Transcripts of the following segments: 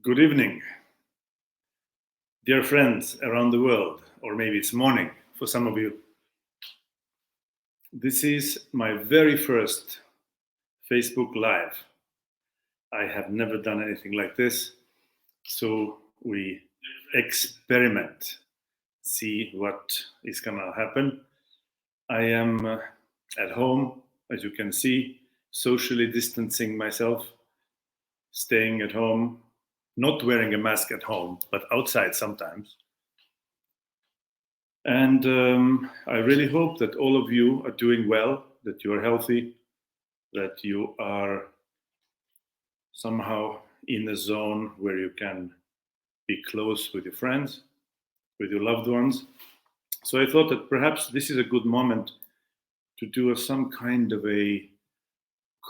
Good evening, dear friends around the world, or maybe it's morning for some of you. This is my very first Facebook Live. I have never done anything like this, so we experiment, see what is gonna happen. I am at home, as you can see, socially distancing myself, staying at home, not wearing a mask at home, but outside sometimes. And I really hope that all of you are doing well, that you are healthy, that you are somehow in a zone where you can be close with your friends, with your loved ones. So I thought that perhaps this is a good moment to do some kind of a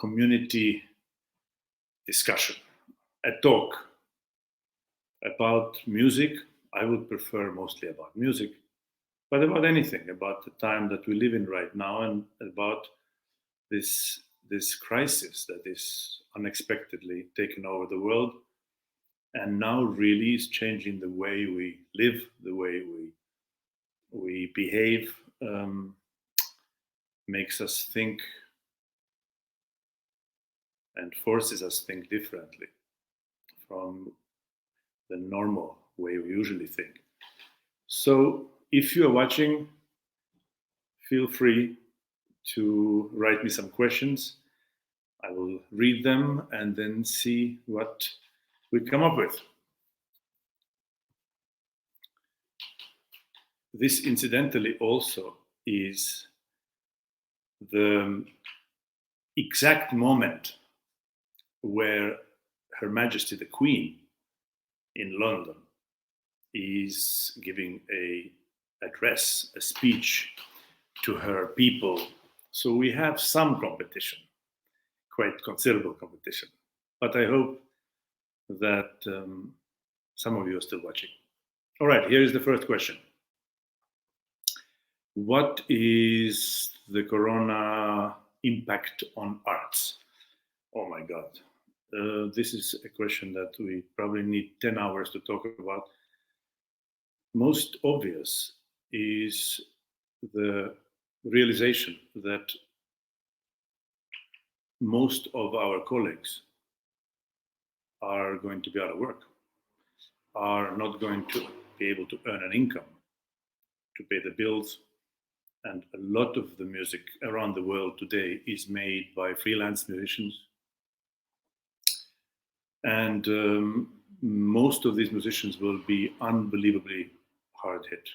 community discussion, a talk about music. I would prefer mostly about music, but about anything, about the time that we live in right now, and about this crisis that is unexpectedly taken over the world, and now really is changing the way we live, the way we behave, makes us think and forces us think differently from the normal way we usually think. So if you are watching, feel free to write me some questions. I will read them and then see what we come up with. This, incidentally, also is the exact moment where Her Majesty the Queen in London is giving a address, a speech to her people. So we have some competition, quite considerable competition. But I hope that some of you are still watching. All right, here is the first question. What is the corona impact on arts? Oh my God. This is a question that we probably need 10 hours to talk about. Most obvious is the realization that most of our colleagues are going to be out of work, are not going to be able to earn an income to pay the bills. And a lot of the music around the world today is made by freelance musicians. And most of these musicians will be unbelievably hard hit.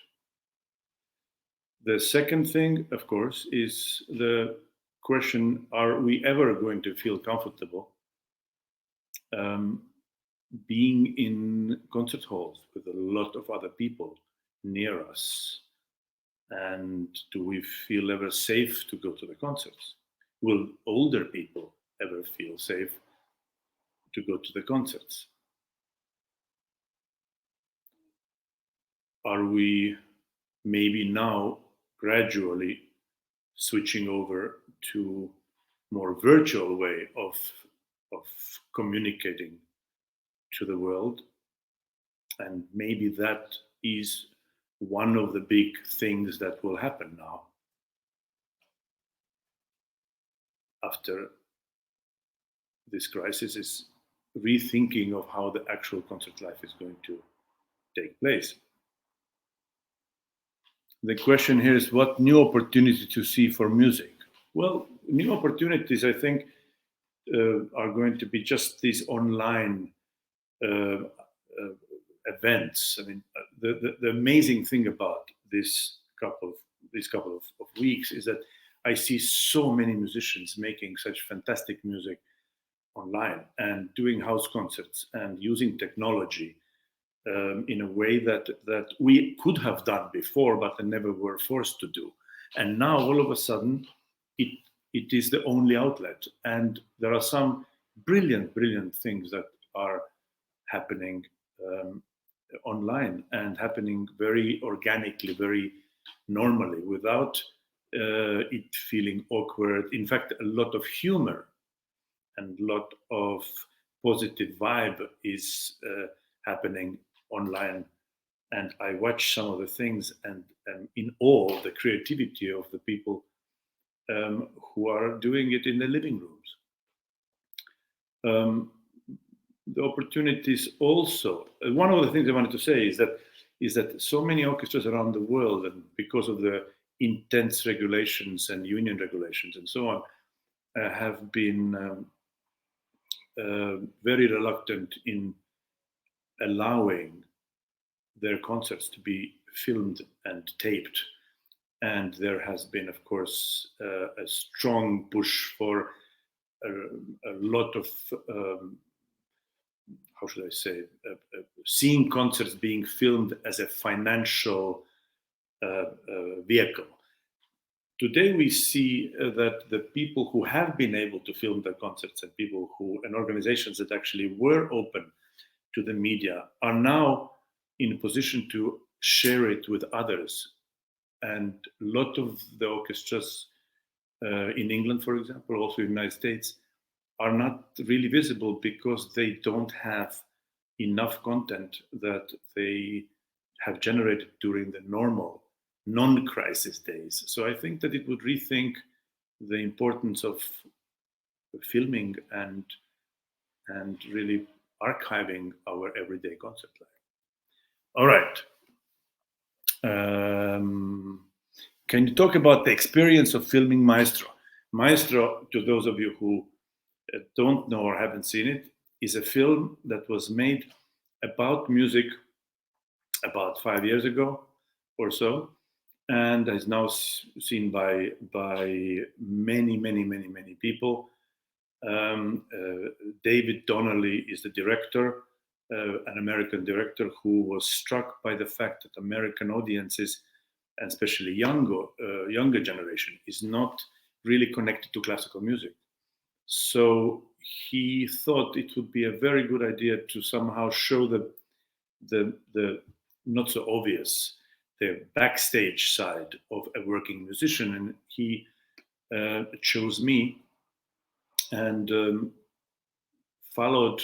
The second thing, of course, is the question, are we ever going to feel comfortable being in concert halls with a lot of other people near us? And do we feel ever safe to go to the concerts? Will older people ever feel safe to go to the concerts? Are we maybe now gradually switching over to more virtual way of communicating to the world? And maybe that is one of the big things that will happen now after this crisis, is rethinking of how the actual concert life is going to take place. The question here is, what new opportunity to see for music? Well, new opportunities, I think, are going to be just these online events. I mean, the amazing thing about these couple of weeks is that I see so many musicians making such fantastic music online and doing house concerts and using technology in a way that we could have done before, but never were forced to do. And now, all of a sudden, it is the only outlet. And there are some brilliant things that are happening online and happening very organically, very normally, without it feeling awkward. In fact, a lot of humor and a lot of positive vibe is happening online, and I watch some of the things and am in awe of the creativity of the people who are doing it in the living rooms. The opportunities also. One of the things I wanted to say is that so many orchestras around the world, and because of the intense regulations and union regulations and so on, have been very reluctant in allowing their concerts to be filmed and taped. And there has been, of course, a strong push for a lot of, how should I say, seeing concerts being filmed as a financial vehicle. Today we see that the people who have been able to film their concerts and organizations that actually were open to the media are now in a position to share it with others. And a lot of the orchestras in England, for example, also in the United States, are not really visible because they don't have enough content that they have generated during the normal non-crisis days. So I think that it would rethink the importance of filming and really archiving our everyday concert life. All right. Can you talk about the experience of filming Maestro? Maestro, to those of you who don't know or haven't seen it, is a film that was made about music about 5 years ago or so, and is now seen by many people. David Donnelly is the director, an American director who was struck by the fact that American audiences, and especially younger generation, is not really connected to classical music. So he thought it would be a very good idea to somehow show the not so obvious, the backstage side of a working musician, and he chose me and followed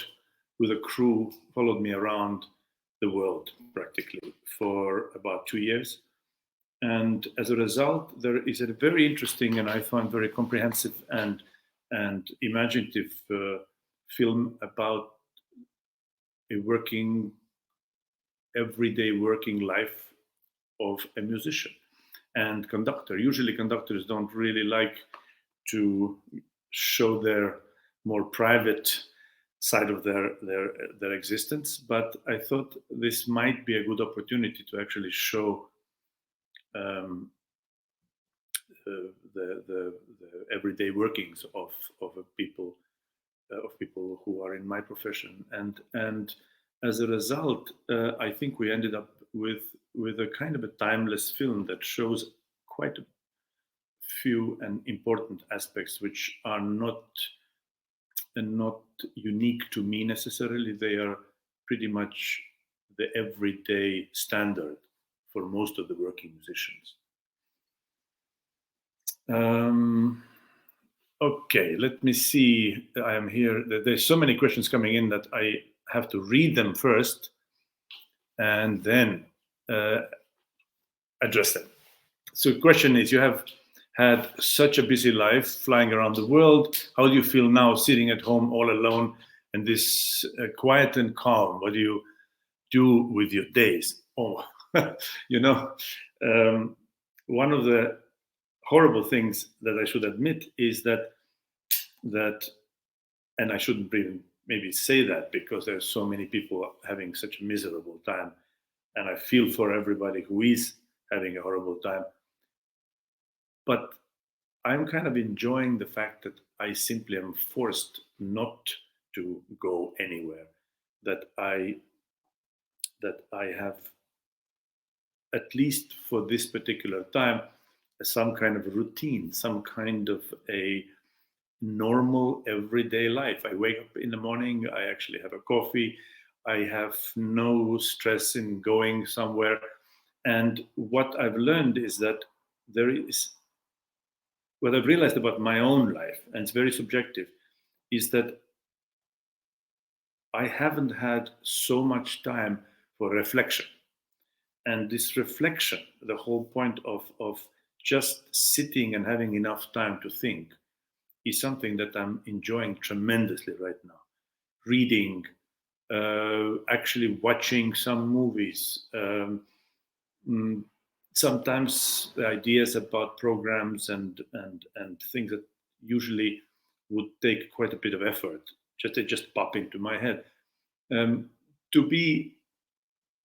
me around the world practically for about 2 years. And as a result, there is a very interesting and I found very comprehensive and imaginative film about a everyday working life of a musician and conductor. Usually conductors don't really like to show their more private side of their existence, but I thought this might be a good opportunity to actually show the everyday workings of people who are in my profession, and as a result, I think we ended up with a kind of a timeless film that shows quite a few and important aspects which are not unique to me necessarily. They are pretty much the everyday standard for most of the working musicians. Okay, let me see. I am here. There's so many questions coming in that I have to read them first and then address them. So the question is, you have had such a busy life flying around the world. How do you feel now sitting at home all alone and this quiet and calm? What do you do with your days? Oh, one of the horrible things that I should admit is that, and I shouldn't even maybe say that because there's so many people having such a miserable time, and I feel for everybody who is having a horrible time. But I'm kind of enjoying the fact that I simply am forced not to go anywhere, that I have, at least for this particular time, some kind of routine, some kind of a normal everyday life. I wake up in the morning, I actually have a coffee, I have no stress in going somewhere. And what I've learned is that what I've realized about my own life, and it's very subjective, is that I haven't had so much time for reflection. And this reflection, the whole point of just sitting and having enough time to think, is something that I'm enjoying tremendously right now. Reading, actually watching some movies, mm, sometimes the ideas about programs and things that usually would take quite a bit of effort, just they just pop into my head. Um, to be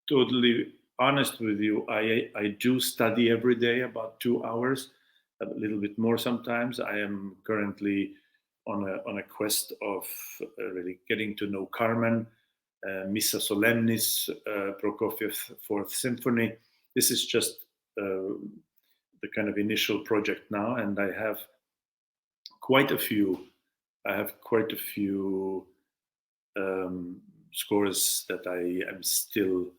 totally honest with you, I do study every day about 2 hours, a little bit more sometimes. I am currently on a quest of really getting to know Carmen, Missa Solemnis, Prokofiev Fourth Symphony. This is just the kind of initial project now, and I have quite a few. I have quite a few scores that I am still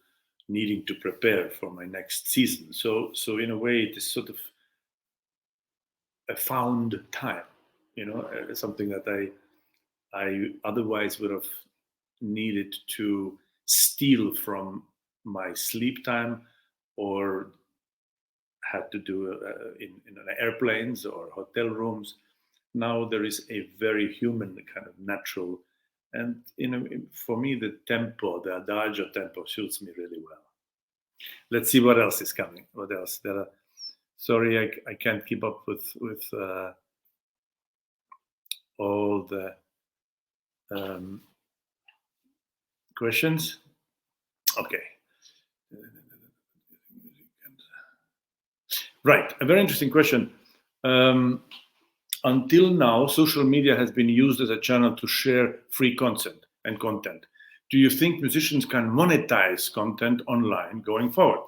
needing to prepare for my next season. So in a way, it is sort of a found time, something that I otherwise would have needed to steal from my sleep time, or had to do in airplanes or hotel rooms. Now there is a very human kind of natural, and for me the tempo, the adagio tempo suits me really well. Let's see what else is coming. What else? There are, sorry, I can't keep up with all the questions. Okay. Right, a very interesting question. Until now, social media has been used as a channel to share free content and content. Do you think musicians can monetize content online going forward?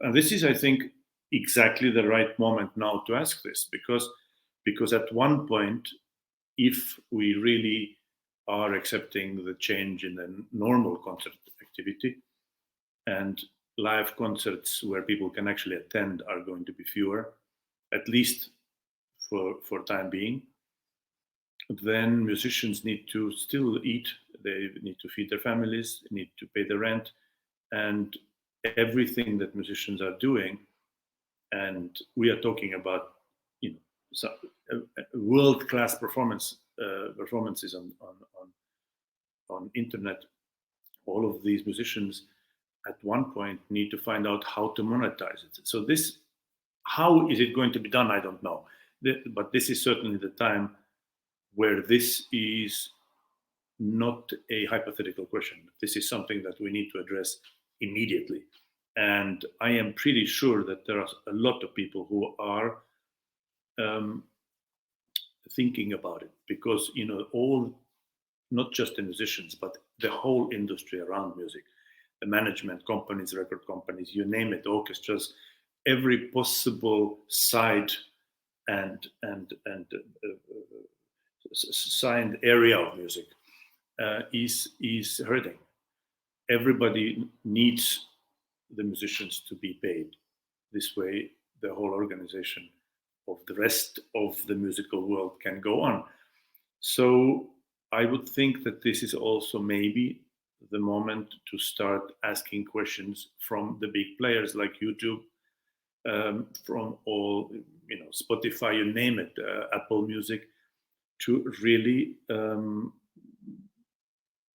And this is, I think, exactly the right moment now to ask this, because at one point, if we really are accepting the change in the normal concert activity, and live concerts where people can actually attend are going to be fewer, at least for time being, then musicians need to still eat, they need to feed their families, need to pay the rent, and everything that musicians are doing, and we are talking about world-class performances on internet. All of these musicians at one point need to find out how to monetize it. So this, how is it going to be done? I don't know. But this is certainly the time where this is not a hypothetical question. This is something that we need to address immediately. And I am pretty sure that there are a lot of people who are thinking about it, because all, not just the musicians, but the whole industry around music, the management companies, record companies, you name it, orchestras, every possible side and signed area of music is hurting. Everybody needs the musicians to be paid. This way, the whole organization of the rest of the musical world can go on. So I would think that this is also maybe the moment to start asking questions from the big players like YouTube, from all, Spotify, you name it, Apple Music, to really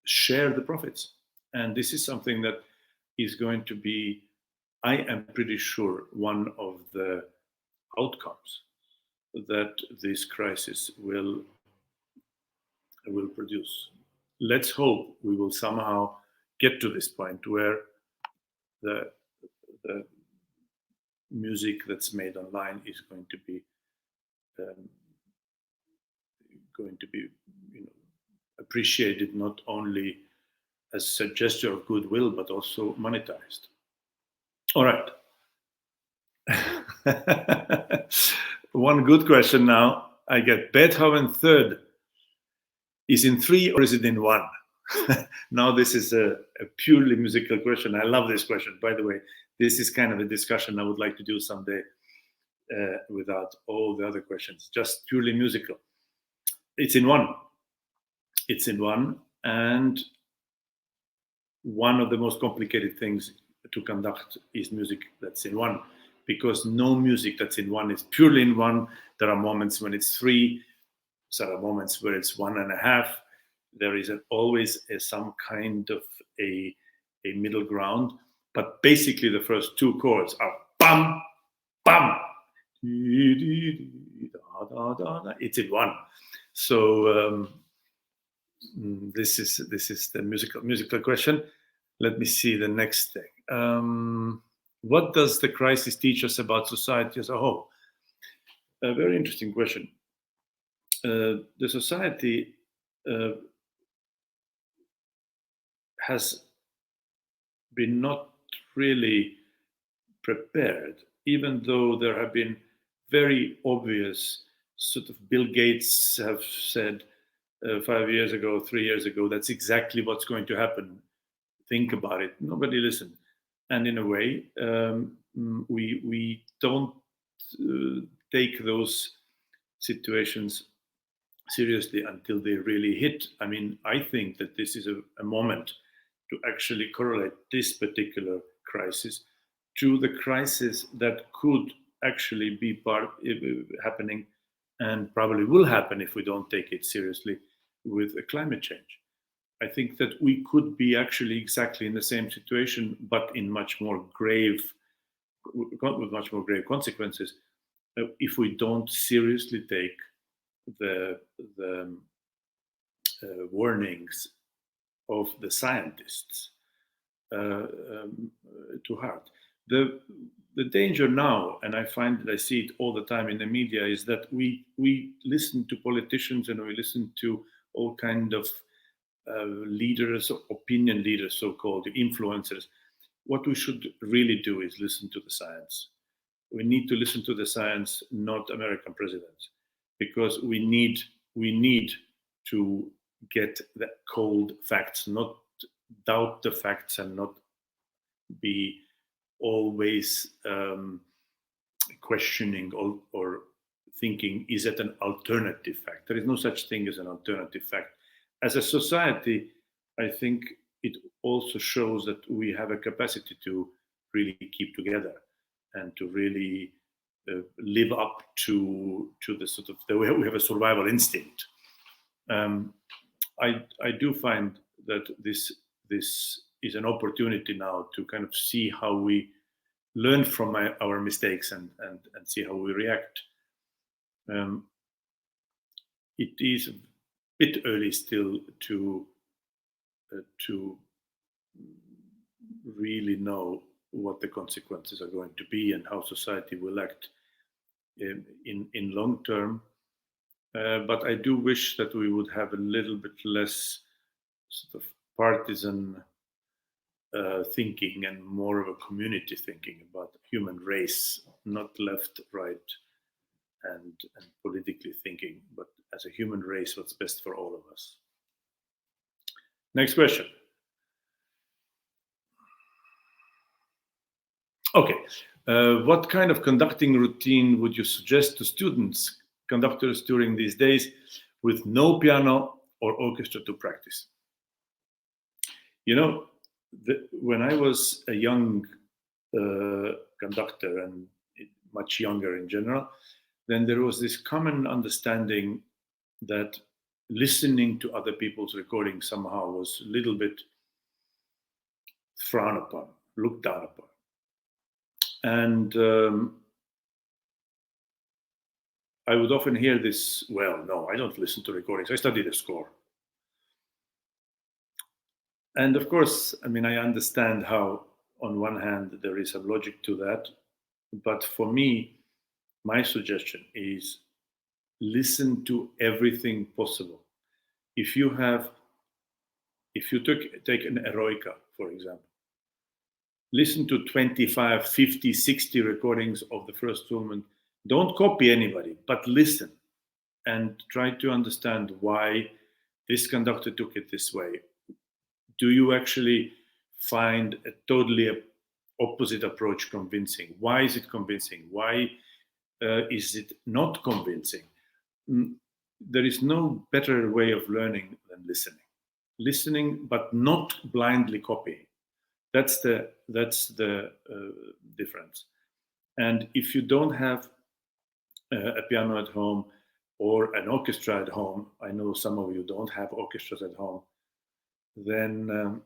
share the profits. And this is something that is going to be, I am pretty sure, one of the outcomes that this crisis will produce. Let's hope we will somehow get to this point where the music that's made online is going to be appreciated not only as a gesture of goodwill but also monetized. All right. One good question now. I get Beethoven third is in 3 or is it in 1? Now this is a purely musical question. I love this question. By the way, this is kind of a discussion I would like to do someday without all the other questions, just purely musical. It's in 1. It's in 1, and one of the most complicated things to conduct is music that's in one, because no music that's in one is purely in one. There are moments when it's three, there are moments where it's 1.5. There is always some kind of a middle ground, but basically the first two chords are bam, bam, it's in one. So this is the musical question. Let me see the next thing. What does the crisis teach us about society as a whole? A very interesting question. The society has been not really prepared, even though there have been very obvious sort of Bill Gates have said 5 years ago, 3 years ago, that's exactly what's going to happen. Think about it. Nobody listened. And in a way, we don't take those situations seriously until they really hit. I mean, I think that this is a moment to actually correlate this particular crisis to the crisis that could actually be happening and probably will happen if we don't take it seriously with climate change. I think that we could be actually exactly in the same situation, but in much more grave, with much more grave consequences, if we don't seriously take the warnings of the scientists to heart. The danger now, and I find that I see it all the time in the media, is that we listen to politicians and we listen to all kind of leaders, opinion leaders, so-called influencers. What we should really do is listen to the science. We need to listen to the science, not American presidents, because we need to get the cold facts, not doubt the facts, and not be always questioning or thinking, is it an alternative fact? There is no such thing as an alternative fact. As a society, I think it also shows that we have a capacity to really keep together and to really live up to the sort of we have a survival instinct. I do find that this is an opportunity now to kind of see how we learn from our mistakes and see how we react. It is a bit early still to really know what the consequences are going to be and how society will act in long term. But I do wish that we would have a little bit less sort of partisan thinking and more of a community thinking about the human race, not left, right, and politically thinking, but as a human race, what's best for all of us. Next question. Okay, what kind of conducting routine would you suggest to students, conductors during these days with no piano or orchestra to practice? You know, when I was a young conductor and much younger in general, then there was this common understanding that listening to other people's recordings somehow was a little bit frowned upon, looked down upon. And I would often hear this, well, no, I don't listen to recordings, I study the score. And of course, I mean, I understand how, on one hand, there is some logic to that. But for me, my suggestion is listen to everything possible. If you take an eroica, for example, listen to 25, 50, 60 recordings of the first movement. Don't copy anybody, but listen and try to understand why this conductor took it this way. Do you actually find a totally opposite approach convincing? Why is it convincing? Why is it not convincing? There is no better way of learning than listening. listening, but not blindly copying. That's the difference. And if you don't have a piano at home or an orchestra at home, I know some of you don't have orchestras at home, then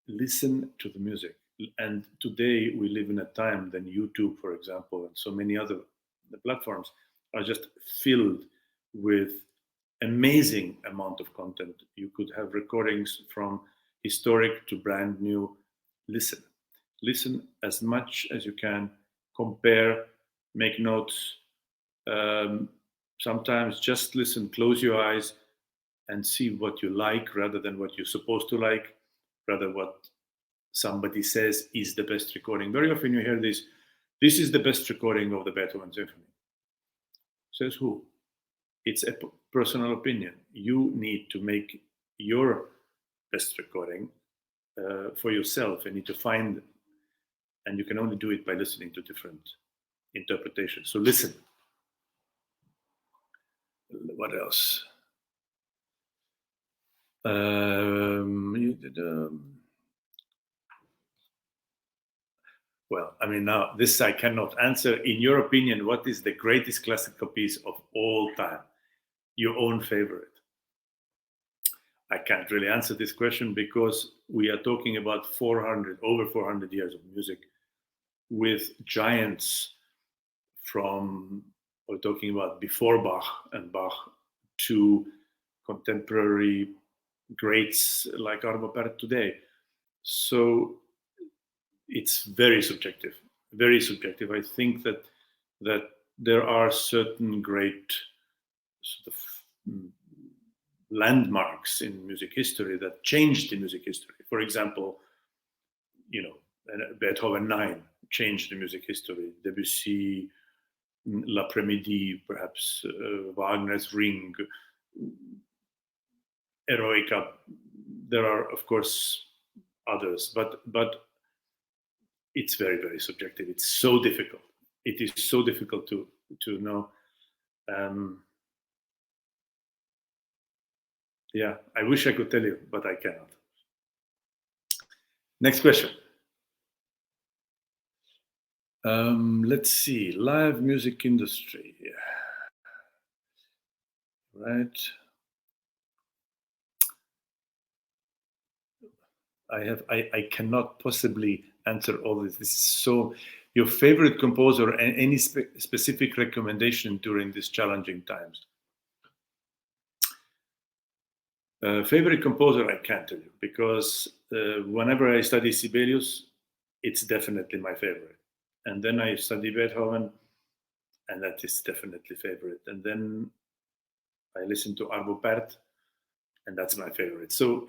listen to the music. And today we live in a time when YouTube, for example, and so many other platforms are just filled with amazing amount of content. You could have recordings from historic to brand new. Listen as much as you can, compare, make notes. Sometimes just listen, close your eyes, and see what you like rather than what you're supposed to like, rather what somebody says is the best recording. Very often you hear this is the best recording of the Beethoven Symphony. Says who? It's a personal opinion. You need to make your best recording for yourself. You need to find, and you can only do it by listening to different interpretations. So listen. What else? Well, I mean, now this I cannot answer. In your opinion, what is the greatest classical piece of all time? Your own favorite? I can't really answer this question because we are talking about over 400 years of music with giants from, we're talking about before Bach and Bach to contemporary greats like Arvo Pärt today. So it's very subjective, very subjective. I think that there are certain great sort of landmarks in music history that changed the music history. For example, Beethoven 9 changed the music history. Debussy, L'Après-Midi, perhaps Wagner's Ring, Eroica. There are, of course, others, but it's very, very subjective. It's so difficult. It is so difficult to know. Yeah, I wish I could tell you, but I cannot. Next question. Let's see, live music industry. Right. I cannot possibly answer all this. This is so. Your favorite composer and any specific recommendation during these challenging times? Favorite composer, I can't tell you, because whenever I study Sibelius, it's definitely my favorite. And then I study Beethoven, and that is definitely favorite. And then I listen to Arvo Pärt, and that's my favorite. So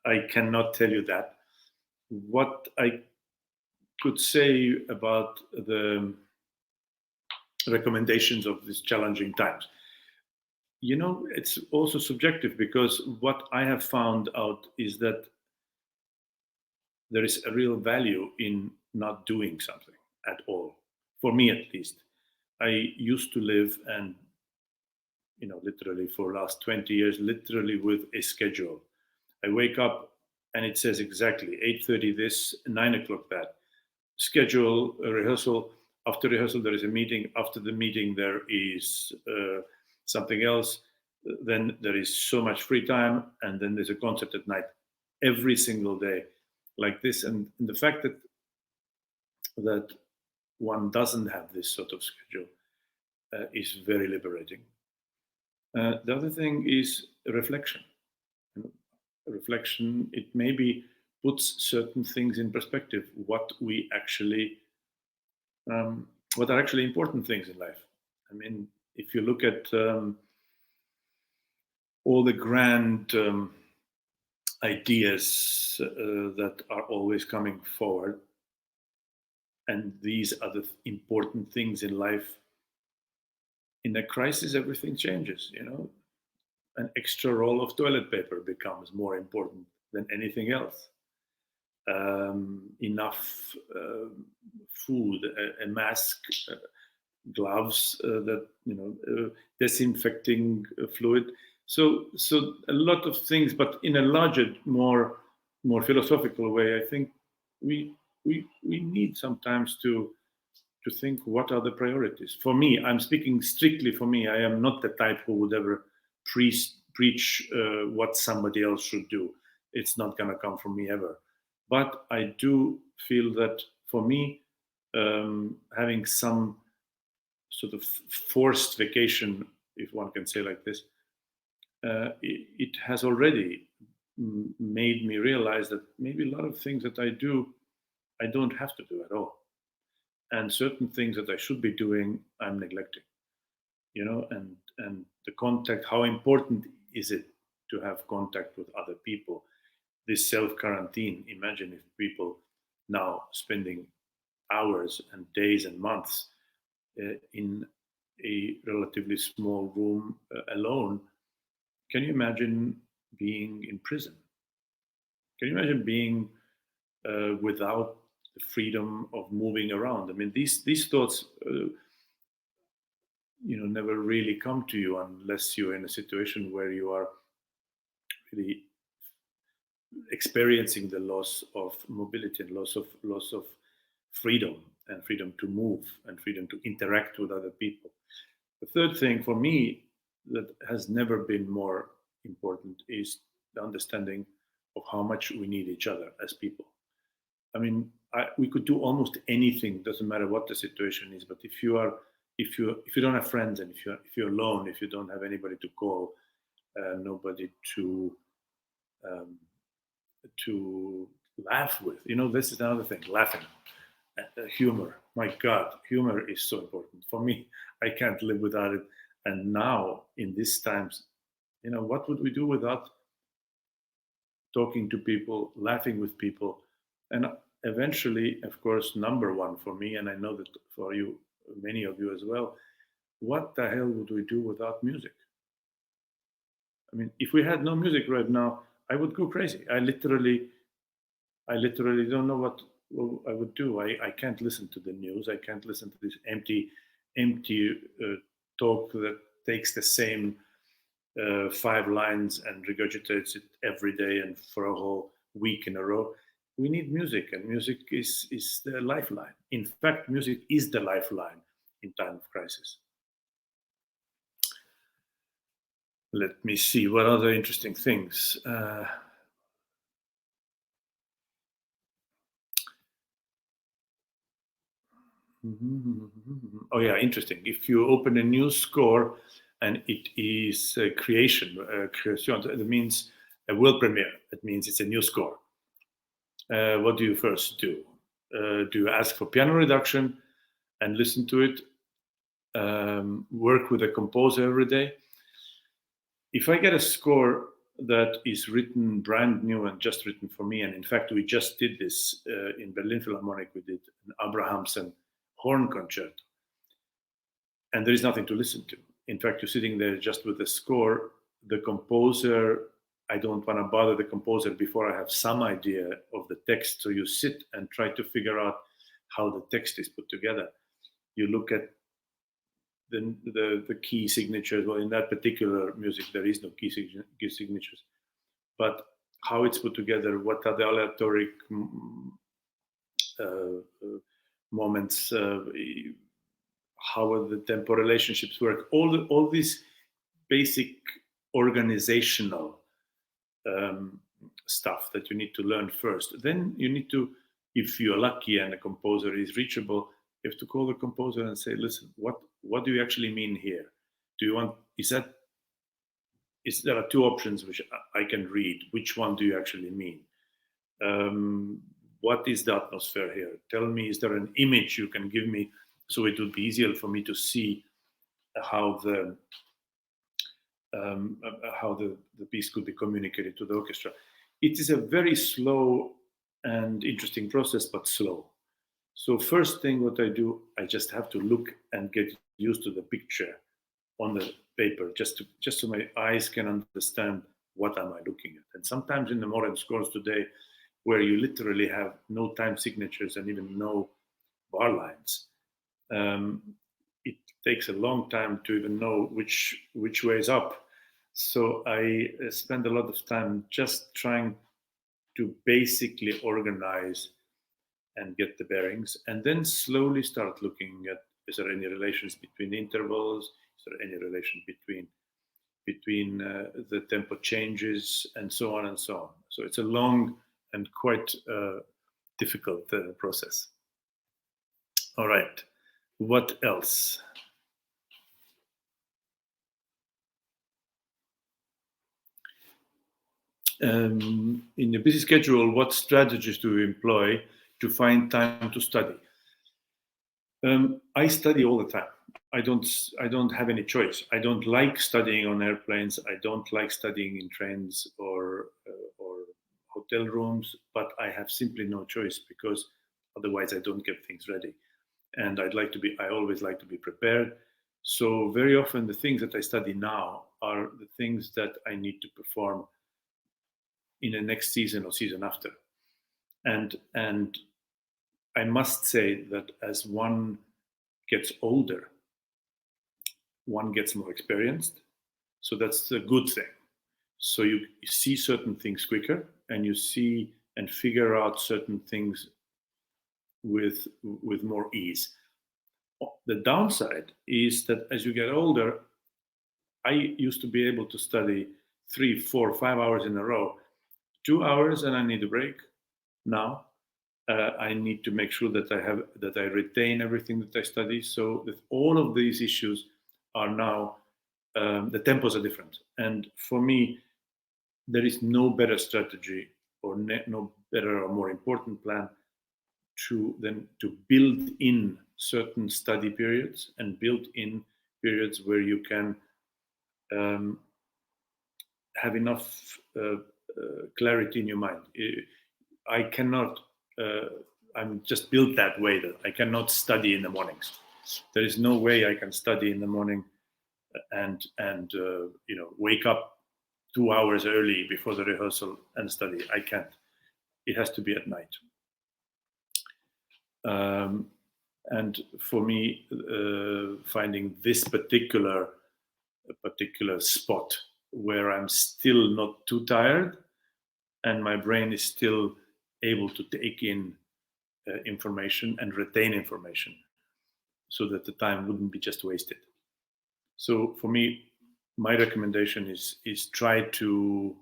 I cannot tell you that. What I could say about the recommendations of these challenging times, it's also subjective, because what I have found out is that there is a real value in not doing something at all. For me, at least. I used to live, and literally for the last 20 years, literally with a schedule. I wake up and it says exactly 8:30 this, 9 o'clock that. Schedule a rehearsal. After rehearsal, there is a meeting. After the meeting, there is something else. Then there is so much free time, and then there's a concert at night. Every single day, like this. And the fact that one doesn't have this sort of schedule is very liberating. The other thing is reflection. Reflection, it maybe puts certain things in perspective, what are actually important things in life. I mean, if you look at all the grand ideas that are always coming forward, and these are the important things in life, in a crisis, everything changes, An extra roll of toilet paper becomes more important than anything else. Enough food, a mask, gloves, disinfecting fluid. So a lot of things, but in a larger, more philosophical way, I think we we need sometimes to think what are the priorities. For me, I'm speaking strictly for me. I am not the type who would ever preach what somebody else should do. It's not going to come from me ever. But I do feel that for me, having some sort of forced vacation, if one can say like this, it has already made me realize that maybe a lot of things that I do, I don't have to do at all. And certain things that I should be doing, I'm neglecting, and the contact, how important is it to have contact with other people? This self quarantine, imagine if people now spending hours and days and months in a relatively small room alone. Can you imagine being in prison? Can you imagine being without the freedom of moving around? I mean, these thoughts, never really come to you unless you're in a situation where you are really experiencing the loss of mobility and loss of freedom and freedom to move and freedom to interact with other people. The third thing for me that has never been more important is the understanding of how much we need each other as people. I mean, we could do almost anything. Doesn't matter what the situation is. But if you don't have friends, and if you're alone, if you don't have anybody to call, nobody to laugh with, this is another thing. Laughing, humor. My God, humor is so important for me. I can't live without it. And now in these times, what would we do without talking to people, laughing with people? And eventually, of course, number one for me, and I know that for you, many of you as well, what the hell would we do without music? I mean, if we had no music right now, I would go crazy. I literally don't know what I would do. I can't listen to the news. I can't listen to this empty talk that takes the same 5 lines and regurgitates it every day and for a whole week in a row. We need music, and music is the lifeline. In fact, music is the lifeline in time of crisis. Let me see what other interesting things. Oh yeah, interesting. If you open a new score and it is a creation, that means a world premiere. It means it's a new score. What do you first do? Do you ask for piano reduction and listen to it? Work with a composer every day? If I get a score that is written brand new and just written for me, and in fact we just did this in Berlin Philharmonic, we did an Abrahamsen horn concerto, and there is nothing to listen to. In fact, you're sitting there just with the score. The composer, I don't want to bother the composer before I have some idea of the text. So you sit and try to figure out how the text is put together. You look at the key signatures. Well, in that particular music, there is no key signatures. But how it's put together, what are the aleatoric moments, how the tempo relationships work, all these basic organizational stuff that you need to learn first. Then you need to, if you're lucky and a composer is reachable, you have to call the composer and say, listen, what do you actually mean here? Do you want, there are 2 options which I can read. Which one do you actually mean? What is the atmosphere here? Tell me, is there an image you can give me so it would be easier for me to see how the piece could be communicated to the orchestra? It is a very slow and interesting process, but slow. So first thing what I do, I just have to look and get used to the picture on the paper, just so my eyes can understand what am I looking at. And sometimes in the modern scores today, where you literally have no time signatures and even no bar lines, it takes a long time to even know which way is up. So I spend a lot of time just trying to basically organize and get the bearings, and then slowly start looking at, is there any relations between intervals? Is there any relation between the tempo changes, and so on and so on. So it's a long and quite difficult process. All right, what else? In a busy schedule, what strategies do you employ to find time to study? I study all the time. I don't have any choice. I don't like studying on airplanes. I don't like studying in trains or hotel rooms. But I have simply no choice, because otherwise I don't get things ready. And I always like to be prepared. So very often the things that I study now are the things that I need to perform in the next season or season after. And I must say that as one gets older, one gets more experienced. So that's a good thing. So you see certain things quicker, and you see and figure out certain things with more ease. The downside is that as you get older, I used to be able to study 3, 4, 5 hours in a row, 2 hours, and I need a break. Now I need to make sure that I retain everything that I study. So that all of these issues are now, the tempos are different. And for me, there is no better strategy or no better or more important plan than to build in certain study periods and build in periods where you can have enough clarity in your mind. I cannot. I'm just built that way that I cannot study in the mornings. There is no way I can study in the morning and wake up 2 hours early before the rehearsal and study. I can't. It has to be at night. And for me, finding this particular spot where I'm still not too tired and my brain is still able to take in information and retain information, so that the time wouldn't be just wasted. So for me, my recommendation is try to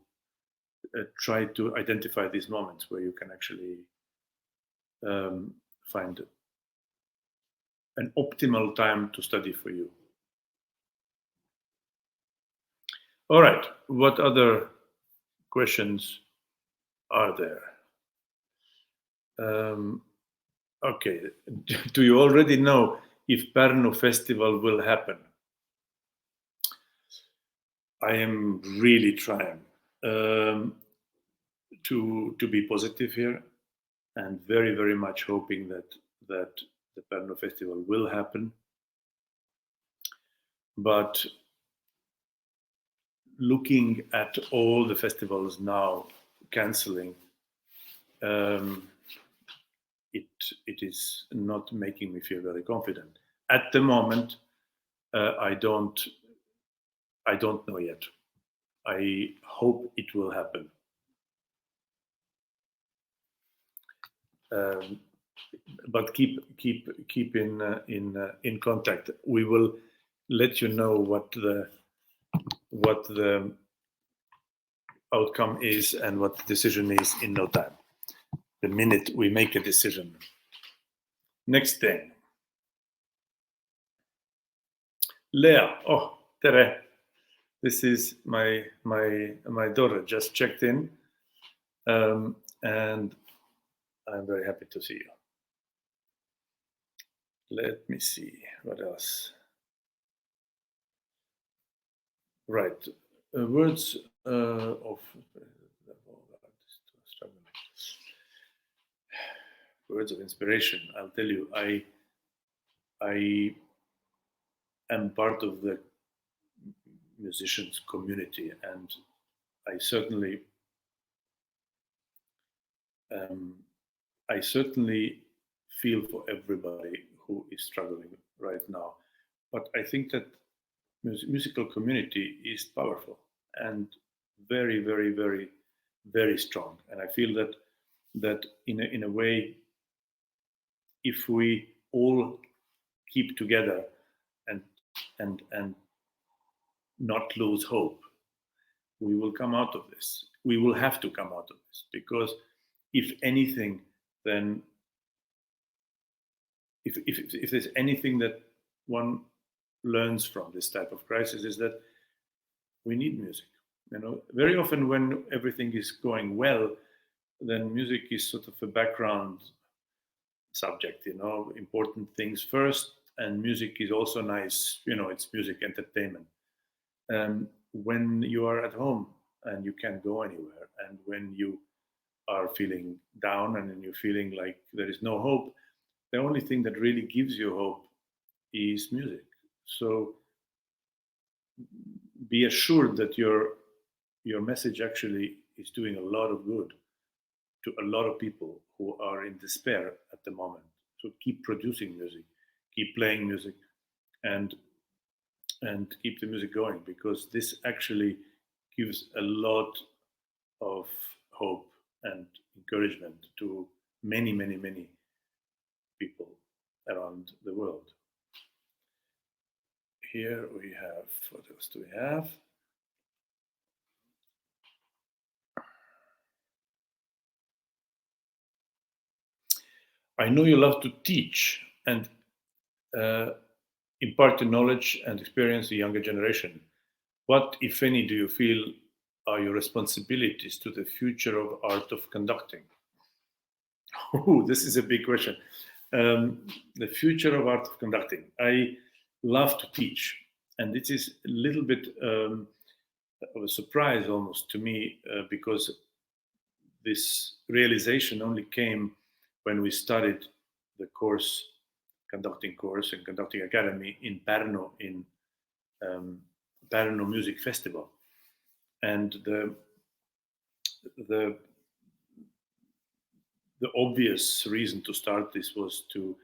identify these moments where you can actually find an optimal time to study for you. All right, what other questions are there? Okay, do you already know if Pärnu Festival will happen? I am really trying to be positive here, and very, very much hoping that the Pärnu Festival will happen. But looking at all the festivals now canceling, it is not making me feel very confident. At the moment, I don't know yet. I hope it will happen. But keep in contact. We will let you know what the outcome is and what the decision is in no time. The minute we make a decision. Next thing. Lea, oh, tere. This is my daughter, just checked in, and I'm very happy to see you. Let me see, what else? Right, words of words of inspiration. I'll tell you, I am part of the musicians community, and I certainly feel for everybody who is struggling right now. But I think that musical community is powerful. and very, very, very, very strong. And I feel that in a way, if we all keep together and and not lose hope, we will come out of this. We will have to come out of this, because if anything, then if there's anything that one learns from this type of crisis, is that we need music. Very often when everything is going well, then music is sort of a background subject. Important things first, and music is also nice. It's music entertainment. When you are at home and you can't go anywhere, and when you are feeling down and then you're feeling like there is no hope, the only thing that really gives you hope is music. So be assured that your message actually is doing a lot of good to a lot of people who are in despair at the moment. So keep producing music, keep playing music, and keep the music going, because this actually gives a lot of hope and encouragement to many, many, many people around the world. Here we have, what else do we have? I know you love to teach and impart your knowledge and experience to younger generation. What, if any, do you feel are your responsibilities to the future of art of conducting? Oh, this is a big question. The future of art of conducting. I love to teach, and it is a little bit of a surprise almost to me, because this realization only came when we studied the conducting course and conducting academy in Pärnu, in Pärnu Music Festival. And the obvious reason to start this was to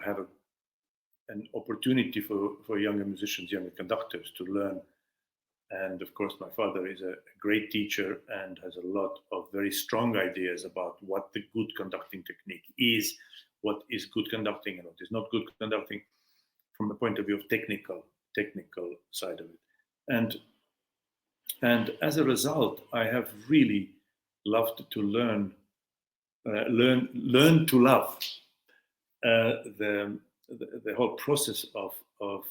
have an opportunity for younger musicians, younger conductors to learn. And of course, my father is a great teacher and has a lot of very strong ideas about what the good conducting technique is, what is good conducting and what is not good conducting, from the point of view of technical side of it. And as a result, I have really loved to learn to love the whole process of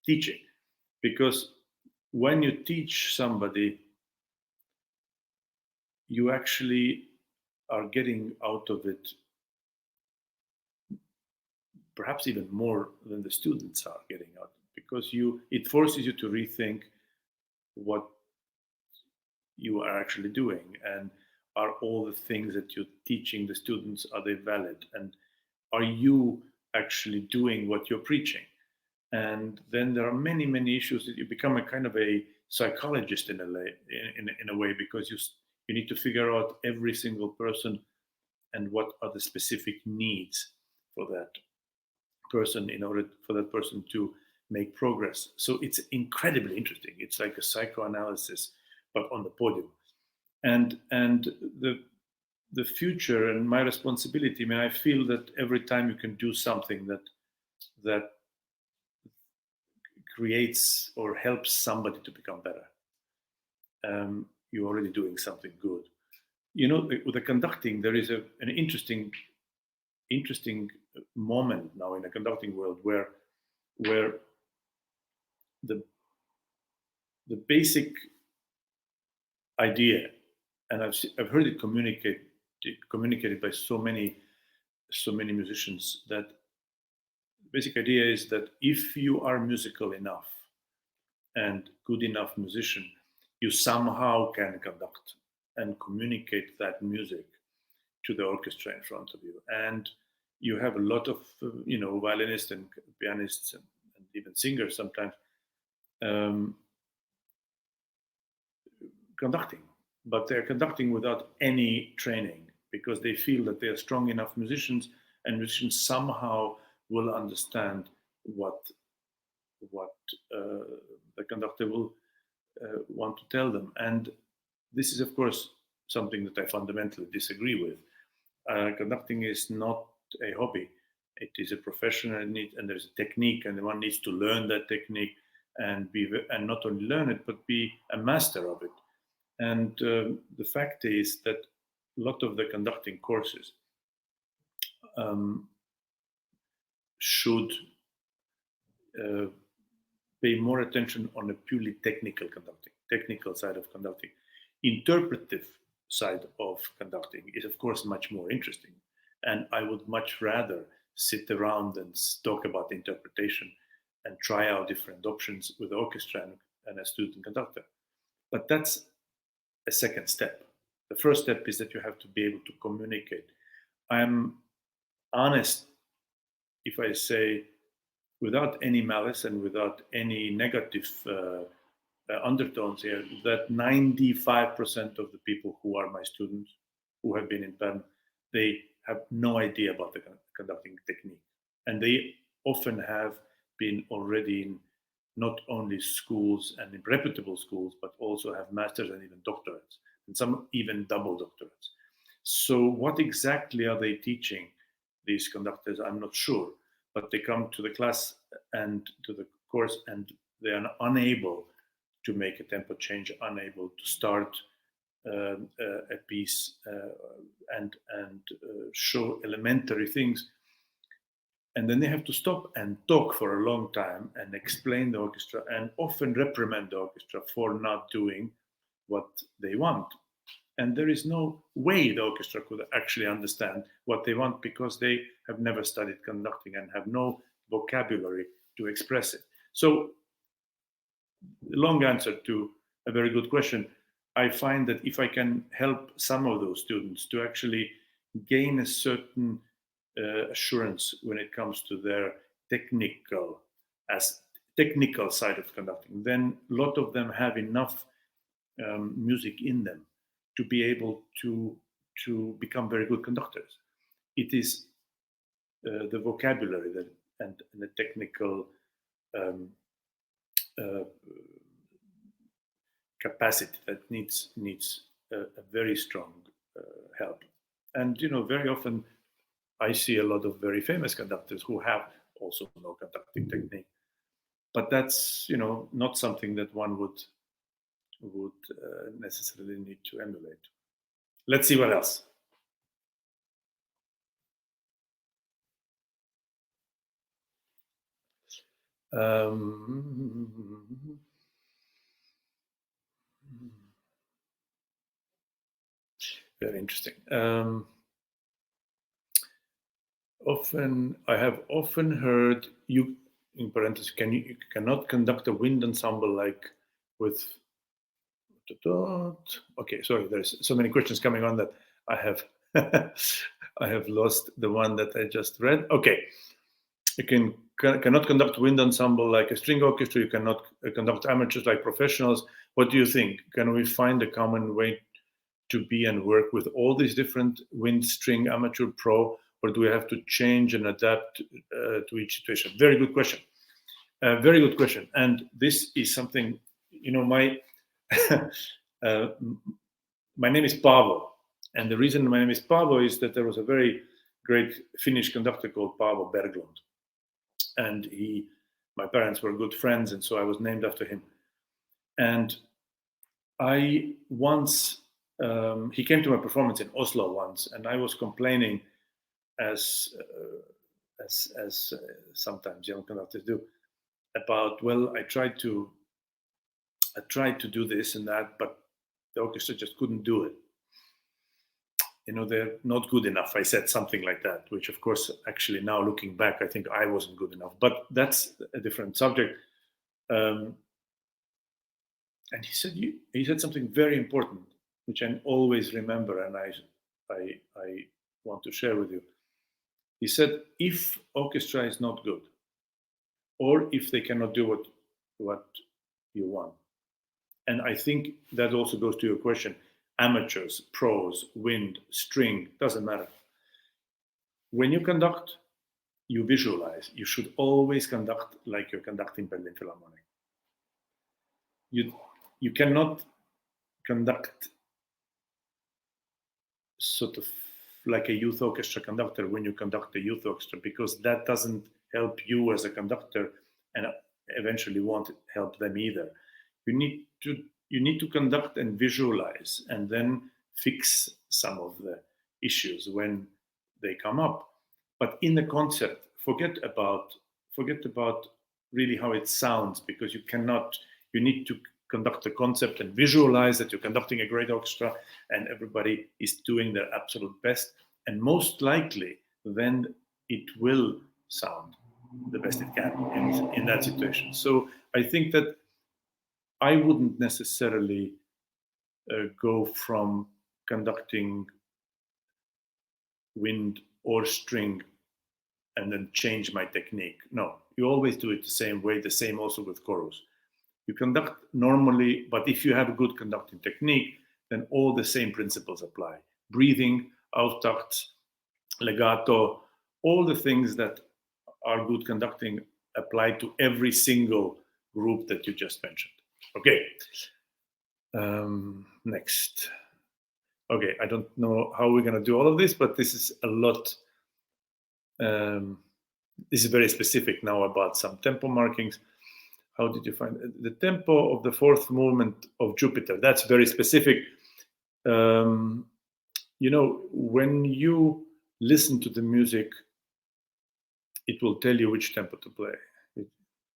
teaching, because when you teach somebody, you actually are getting out of it perhaps even more than the students are getting out, because it forces you to rethink what you are actually doing, and are all the things that you're teaching the students, are they valid, and are you actually doing what you're preaching? And then there are many, many issues that you become a kind of a psychologist in a way, because you need to figure out every single person and what are the specific needs for that person in order for that person to make progress. So it's incredibly interesting. It's like a psychoanalysis, but on the podium. And the future and my responsibility, I mean, I feel that every time you can do something that creates or helps somebody to become better, you're already doing something good. With the conducting, there is an interesting moment now in the conducting world where the basic idea, and I've heard it communicated by so many musicians, that the basic idea is that if you are musical enough and good enough musician, you somehow can conduct and communicate that music to the orchestra in front of you. And you have a lot of violinists and pianists and even singers sometimes conducting, but they're conducting without any training, because they feel that they are strong enough musicians, and musicians somehow will understand what the conductor will want to tell them. And this is, of course, something that I fundamentally disagree with. Conducting is not a hobby. It is a profession, and there's a technique, and one needs to learn that technique and not only learn it, but be a master of it. And the fact is that a lot of the conducting courses should pay more attention on a purely technical side of conducting. Interpretive side of conducting is, of course, much more interesting. And I would much rather sit around and talk about interpretation and try out different options with the orchestra and a student conductor. But that's a second step. The first step is that you have to be able to communicate. I'm honest if I say, without any malice and without any negative undertones here, that 95% of the people who are my students, who have been in Bern, they have no idea about the conducting technique. And they often have been already in not only schools and in reputable schools, but also have masters and even doctorates, and some even double doctorates. So what exactly are they teaching these conductors? I'm not sure, but they come to the class and to the course, and they are unable to make a tempo change, unable to start a piece and show elementary things. And then they have to stop and talk for a long time and explain the orchestra, and often reprimand the orchestra for not doing what they want. And there is no way the orchestra could actually understand what they want, because they have never studied conducting and have no vocabulary to express it. So, long answer to a very good question. I find that if I can help some of those students to actually gain a certain assurance when it comes to their technical side of conducting, then a lot of them have enough music in them to be able to become very good conductors. It is the vocabulary and the technical capacity that needs a very strong help. And very often I see a lot of very famous conductors who have also no conducting technique, but that's not something that one would necessarily need to emulate. Let's see what else. Very interesting. I have often heard you, in parentheses, you cannot conduct a wind ensemble like with. Okay, sorry. There's so many questions coming on that I have I have lost the one that I just read. Okay, you cannot conduct wind ensemble like a string orchestra. You cannot conduct amateurs like professionals. What do you think? Can we find a common way to be and work with all these different wind, string, amateur, pro, or do we have to change and adapt to each situation? Very good question. Very good question. And this is something, my my name is Paavo. And the reason my name is Paavo is that there was a very great Finnish conductor called Paavo Berglund. And my parents were good friends, and so I was named after him. And I once, he came to my performance in Oslo once, and I was complaining, as sometimes young conductors do, about, well, I tried to do this and that, but the orchestra just couldn't do it. They're not good enough. I said something like that, which, of course, actually now looking back, I think I wasn't good enough. But that's a different subject. And he said something very important, which I always remember, and I want to share with you. He said, if orchestra is not good, or if they cannot do what you want, and I think that also goes to your question, amateurs, pros, wind, string, doesn't matter. When you conduct, you visualize. You should always conduct like you're conducting Berlin Philharmonic. you cannot conduct sort of like a youth orchestra conductor when you conduct a youth orchestra, because that doesn't help you as a conductor, and eventually won't help them either. You need to conduct and visualize, and then fix some of the issues when they come up. But in the concert, forget about really how it sounds, because you need to conduct the concept and visualize that you're conducting a great orchestra and everybody is doing their absolute best. And most likely, then it will sound the best it can in that situation. So I think that I wouldn't necessarily go from conducting wind or string and then change my technique. No, you always do it the same way, the same also with chorus. You conduct normally, but if you have a good conducting technique, then all the same principles apply. Breathing, auftakt, legato, all the things that are good conducting apply to every single group that you just mentioned. Okay. Next. Okay, I don't know how we're going to do all of this, but this is a lot. This is very specific now about some tempo markings. How did you find it? The tempo of the fourth movement of Jupiter? That's very specific. When you listen to the music, it will tell you which tempo to play.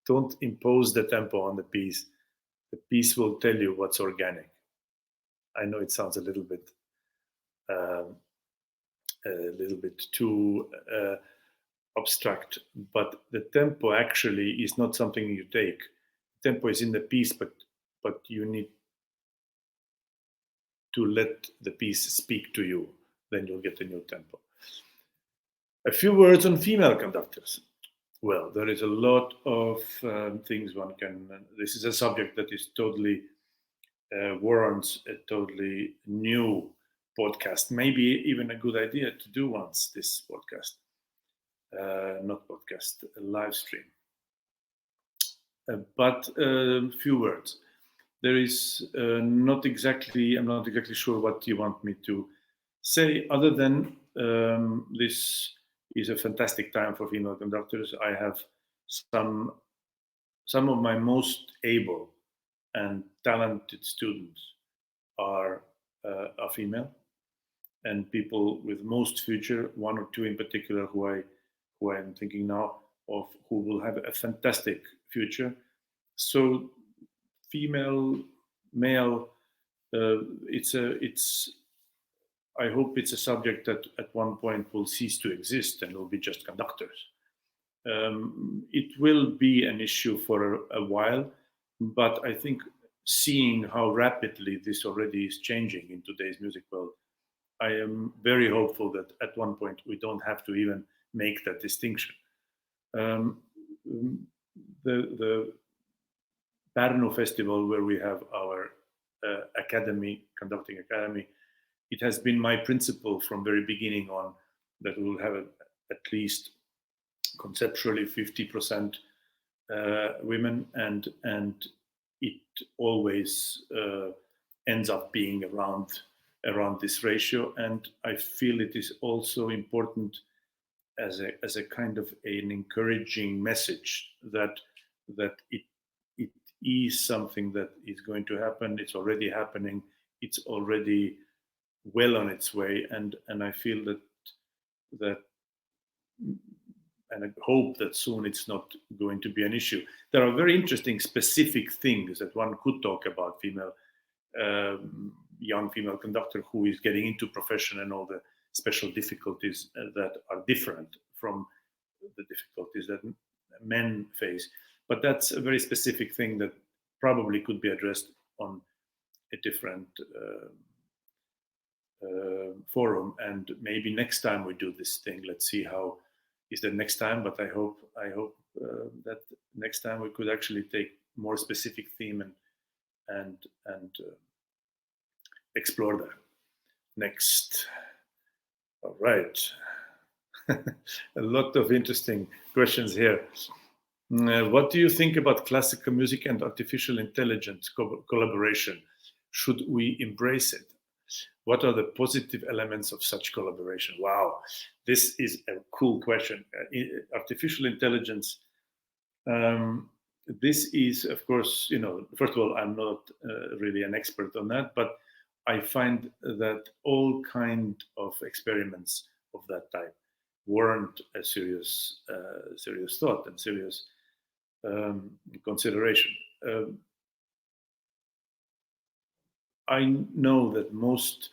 Don't impose the tempo on the piece. The piece will tell you what's organic. I know it sounds a little bit too abstract, but the tempo actually is not something you take. Tempo is in the piece, but you need to let the piece speak to you. Then you'll get a new tempo. A few words on female conductors. Well, there is a lot of things one can. This is a subject that is totally warrants a totally new podcast. Maybe even a good idea to do once this podcast. Not podcast, a live stream. But a few words. There is I'm not exactly sure what you want me to say, other than this is a fantastic time for female conductors. I have some of my most able and talented students are female, and people with most future, one or two in particular who I'm thinking now of, who will have a fantastic future. So female, male, I hope it's a subject that at one point will cease to exist and will be just conductors. It will be an issue for a while, but I think seeing how rapidly this already is changing in today's music world, I am very hopeful that at one point we don't have to even make that distinction. The Pärnu festival, where we have our academy, conducting academy, it has been my principle from very beginning on that we will have at least conceptually 50% women, and it always ends up being around this ratio. And I feel it is also important as a kind of an encouraging message that it is something that is going to happen. It's already happening. It's already well on its way, and I feel that and I hope that soon it's not going to be an issue. There are very interesting specific things that one could talk about female, young female conductor who is getting into profession, and all the special difficulties that are different from the difficulties that men face. But that's a very specific thing that probably could be addressed on a different forum. And maybe next time we do this thing, let's see how is the next time. But I hope that next time we could actually take more specific theme and explore that. Next. All right. A lot of interesting questions here. What do you think about classical music and artificial intelligence collaboration? Should we embrace it? What are the positive elements of such collaboration? Wow, this is a cool question. Artificial intelligence. This is, of course, first of all, I'm not really an expert on that, but I find that all kind of experiments of that type warrant a serious thought and serious consideration. I know that most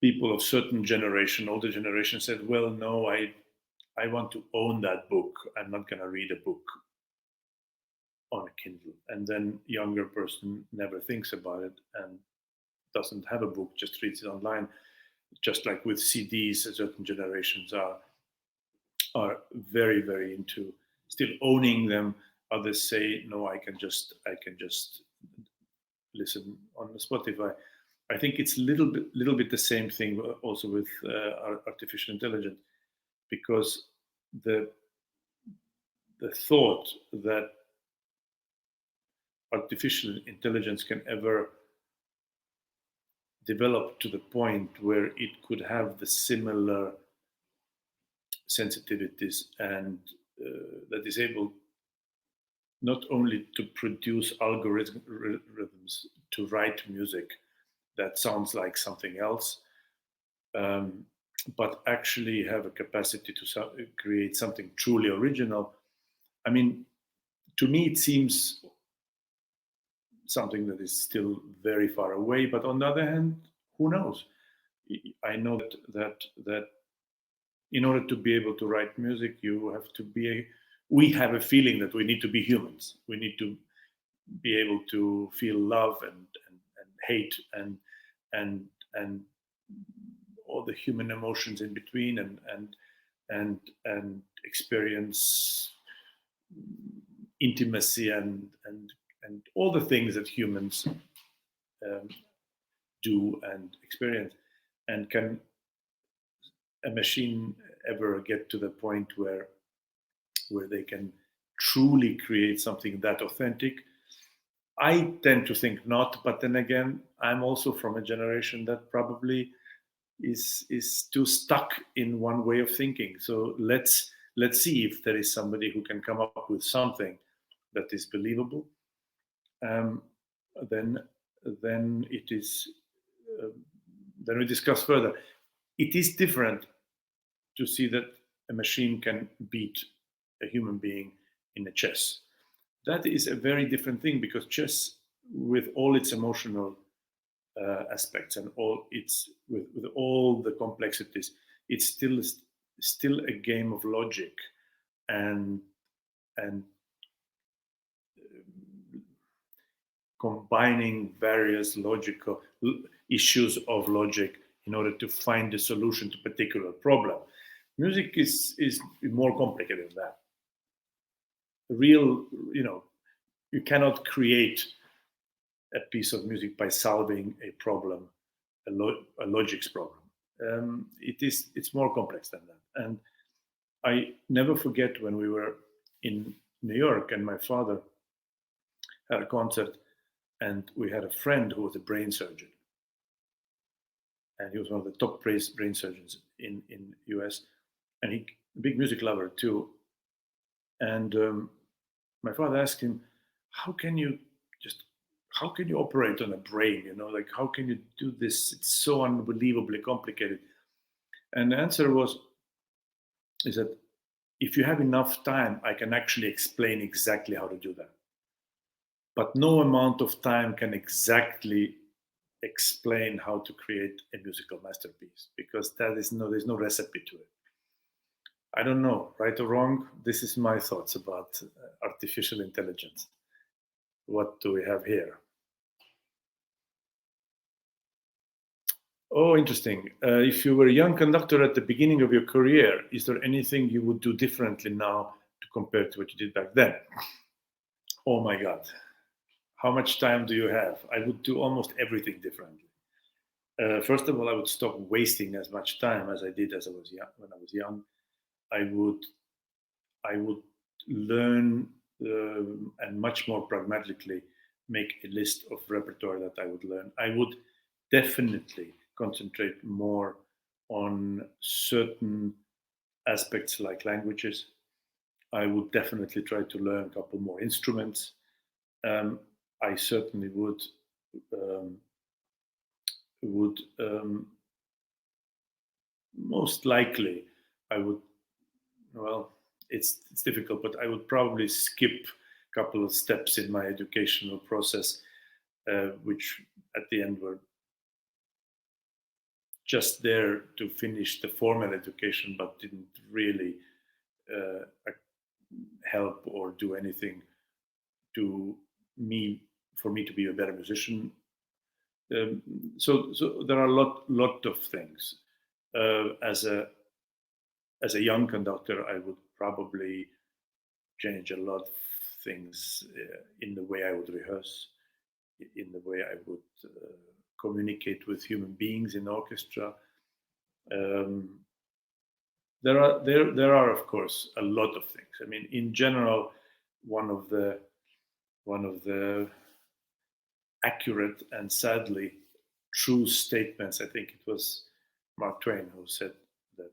people of certain generation, older generation, said, "Well, no, I want to own that book. I'm not going to read a book on a Kindle." And then younger person never thinks about it and doesn't have a book, just reads it online. Just like with CDs, certain generations are very, very into still owning them. Others say, "No, I can just listen on Spotify." I think it's a little bit the same thing also with artificial intelligence, because the thought that artificial intelligence can ever develop to the point where it could have the similar sensitivities and that is able not only to produce algorithms to write music that sounds like something else, but actually have a capacity to create something truly original. I mean, to me, it seems something that is still very far away. But on the other hand, who knows? I know that in order to be able to write music, you have to be. We have a feeling that we need to be humans. We need to be able to feel love and hate and all the human emotions in between and experience intimacy and all the things that humans do and experience. And can a machine ever get to the point where they can truly create something that authentic? I tend to think not, but then again, I'm also from a generation that probably is too stuck in one way of thinking. So let's see if there is somebody who can come up with something that is believable. Then it is. Then we discuss further. It is different to see that a machine can beat a human being in a chess. That is a very different thing, because chess, with all its emotional aspects and all its with all the complexities, it's still a game of logic and combining various logical issues of logic in order to find a solution to a particular problem. Music is more complicated than that. You cannot create a piece of music by solving a problem, a logic's problem. It's more complex than that. And I never forget when we were in New York and my father had a concert, and we had a friend who was a brain surgeon, and he was one of the top brain surgeons in US, and he a big music lover too. And my father asked him, how can you operate on a brain? Like, how can you do this? It's so unbelievably complicated. And the answer is that if you have enough time, I can actually explain exactly how to do that. But no amount of time can exactly explain how to create a musical masterpiece, because there's no recipe to it. I don't know, right or wrong. This is my thoughts about artificial intelligence. What do we have here? Oh, interesting. If you were a young conductor at the beginning of your career, is there anything you would do differently now to compare to what you did back then? Oh my God. How much time do you have? I would do almost everything differently. First of all, I would stop wasting as much time as I did when I was young. I would learn and much more pragmatically make a list of repertoire that I would learn. I would definitely concentrate more on certain aspects like languages. I would definitely try to learn a couple more instruments. I certainly would most likely I would, well, it's difficult, but I would probably skip a couple of steps in my educational process, which at the end were just there to finish the formal education, but didn't really help or do anything to me for me to be a better musician. So there are a lot of things. As a young conductor, I would probably change a lot of things in the way I would rehearse, in the way I would communicate with human beings in orchestra. There are of course a lot of things. I mean, in general, one of the accurate and sadly true statements, I think it was Mark Twain who said that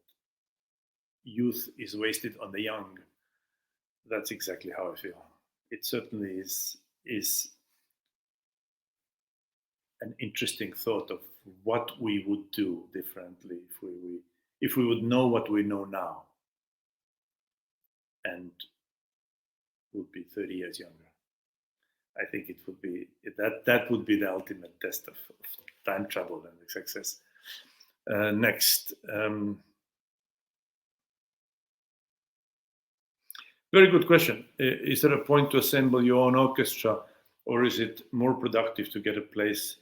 youth is wasted on the young. That's exactly how I feel. It certainly is an interesting thought of what we would do differently if we would know what we know now and would be 30 years younger. I think it would be that would be the ultimate test of time travel and success. Next, very good question. Is there a point to assemble your own orchestra, or is it more productive to get a place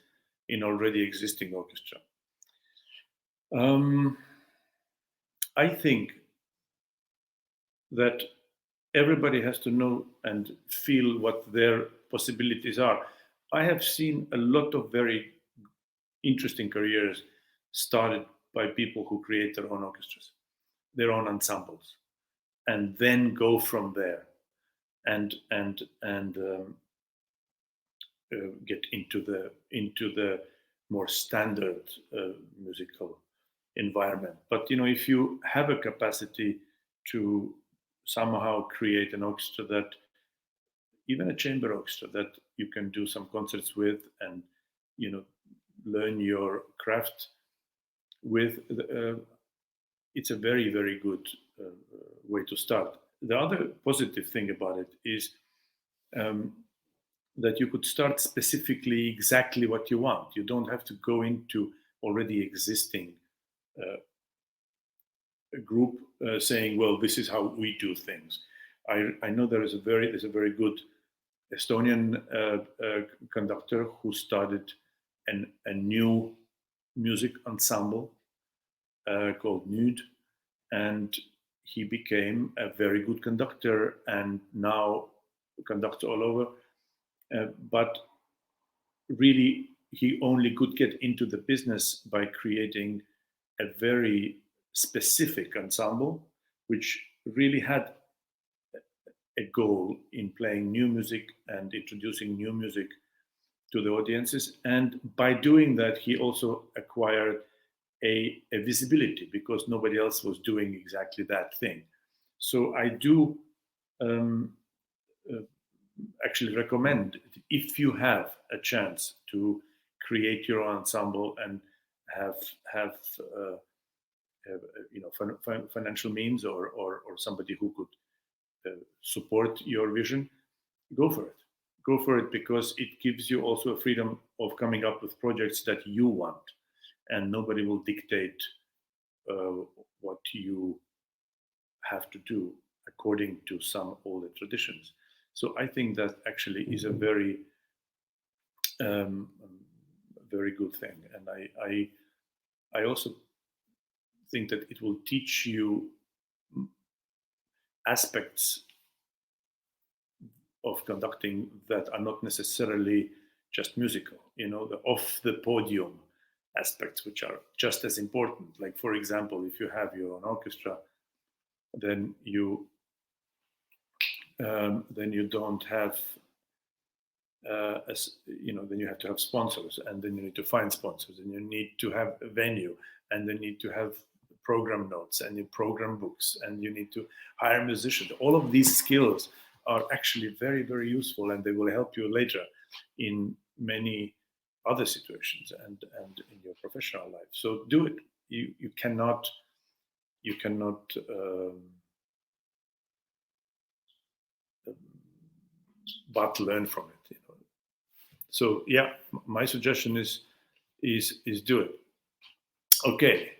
in already existing orchestra? I think that everybody has to know and feel what their possibilities are. I have seen a lot of very interesting careers started by people who create their own orchestras, their own ensembles, and then go from there and get into the more standard musical environment. But if you have a capacity to somehow create an orchestra, that even a chamber orchestra that you can do some concerts with and learn your craft with, it's a very, very good way to start. The other positive thing about it is that you could start specifically exactly what you want. You don't have to go into already existing group saying, well, this is how we do things. I know there's a very good Estonian conductor who started a new music ensemble called Nude, and he became a very good conductor and now conducts all over. But really, he only could get into the business by creating a very specific ensemble, which really had a goal in playing new music and introducing new music to the audiences. And by doing that, he also acquired a visibility because nobody else was doing exactly that thing. So I do actually recommend, if you have a chance to create your own ensemble and have financial means or somebody who could support your vision, go for it. Go for it, because it gives you also a freedom of coming up with projects that you want, and nobody will dictate what you have to do according to some older traditions. So I think that actually is a very very good thing, and I also think that it will teach you aspects of conducting that are not necessarily just musical, the off the podium aspects, which are just as important. Like, for example, if you have your own orchestra, then you then you don't have, then you have to have sponsors, and then you need to find sponsors, and you need to have a venue, and then you need to have program notes and your program books, and you need to hire musicians. All of these skills are actually very, very useful, and they will help you later in many other situations and in your professional life. So do it. You cannot but learn from it. So yeah, my suggestion is do it. Okay.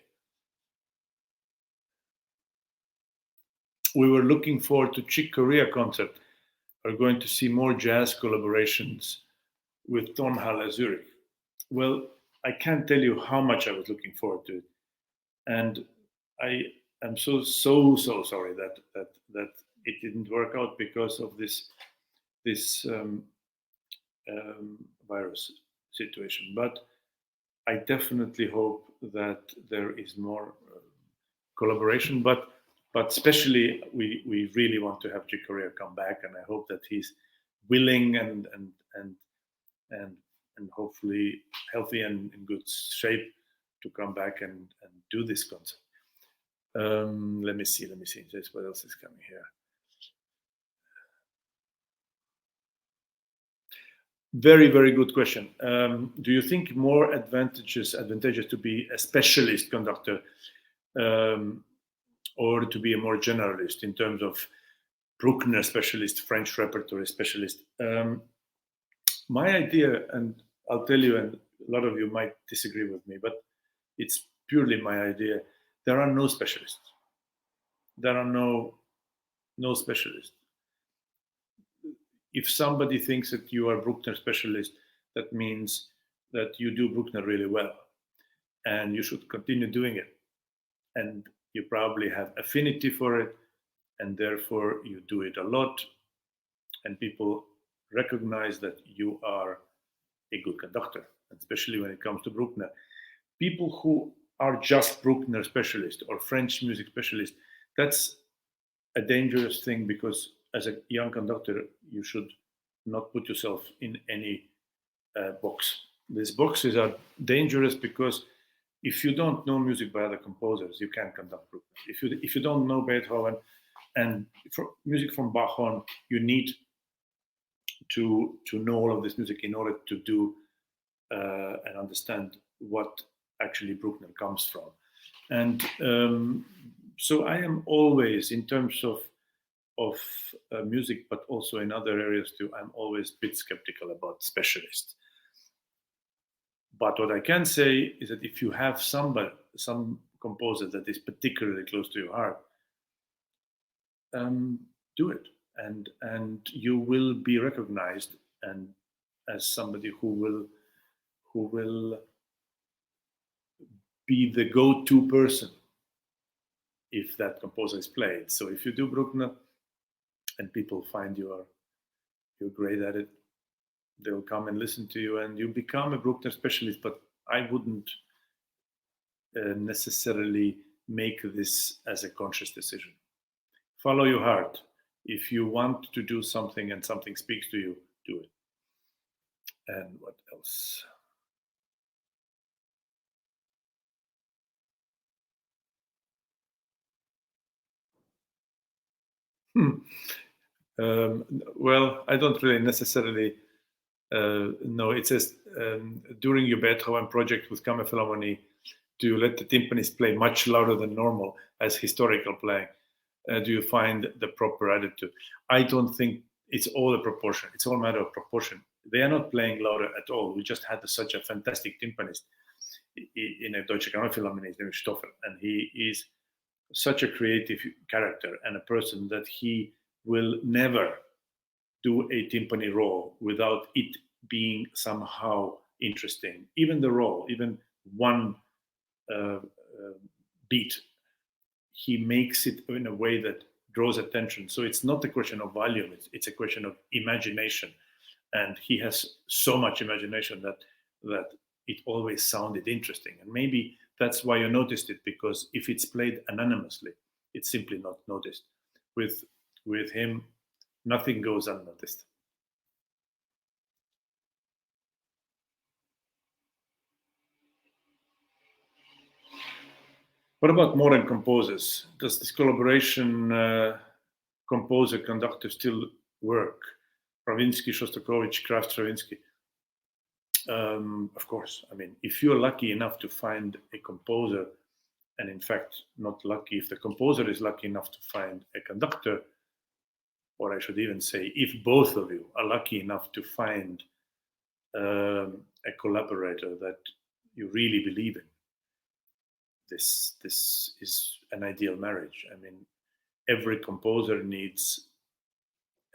We were looking forward to Chick Corea concert. Are going to see more jazz collaborations with Tonhalle Zurich. Well, I can't tell you how much I was looking forward to it, and I am so sorry that it didn't work out because of this virus situation. But I definitely hope that there is more collaboration. But especially we really want to have Chick Corea come back, and I hope that he's willing and hopefully healthy and in good shape to come back and do this concert. Let me see. What else is coming here? Very, very good question. Do you think more advantageous to be a specialist conductor or to be a more generalist in terms of Bruckner specialist, French repertory specialist? My idea, and I'll tell you, and a lot of you might disagree with me, but it's purely my idea. There are no specialists. There are no specialists. If somebody thinks that you are a Bruckner specialist, that means that you do Bruckner really well, and you should continue doing it. And you probably have affinity for it, and therefore you do it a lot, and people recognize that you are a good conductor, especially when it comes to Bruckner. People who are just Bruckner specialists or French music specialists, that's a dangerous thing, because as a young conductor, you should not put yourself in any box. These boxes are dangerous because if you don't know music by other composers, you can't conduct Bruckner. If you don't know Beethoven and music from Bach on, you need to know all of this music in order to do and understand what actually Bruckner comes from. And so I am always, in terms of music, but also in other areas too, I'm always a bit skeptical about specialists. But what I can say is that if you have some composer that is particularly close to your heart, do it, and you will be recognized and as somebody who will be the go-to person if that composer is played. So if you do Bruckner and people find you're great at it, they'll come and listen to you, and you become a Bruckner specialist. But I wouldn't necessarily make this as a conscious decision. Follow your heart. If you want to do something and something speaks to you, do it. And what else? Well, I don't really necessarily know. It says, during your Beethoven project with Kammer Philharmonie, do you let the timpanist play much louder than normal as historical playing? Do you find the proper attitude? I don't think it's all a proportion. It's all a matter of proportion. They are not playing louder at all. We just had such a fantastic timpanist in a Deutsche Kammer Philharmonie, his name is Stoffel, and he is such a creative character and a person that he will never do a timpani roll without it being somehow interesting. Even the roll, even one beat, he makes it in a way that draws attention. So it's not a question of volume, it's a question of imagination. And he has so much imagination that it always sounded interesting. And maybe that's why you noticed it, because if it's played anonymously, it's simply not noticed. With him, Nothing goes unnoticed. What about modern composers? Does this collaboration composer conductor still work? Stravinsky, Shostakovich, Kraft, Stravinsky. Of course. I mean, if you're lucky enough to find a composer, and in fact, not lucky, if the composer is lucky enough to find a conductor, or I should even say, if both of you are lucky enough to find a collaborator that you really believe in, this is an ideal marriage. I mean, every composer needs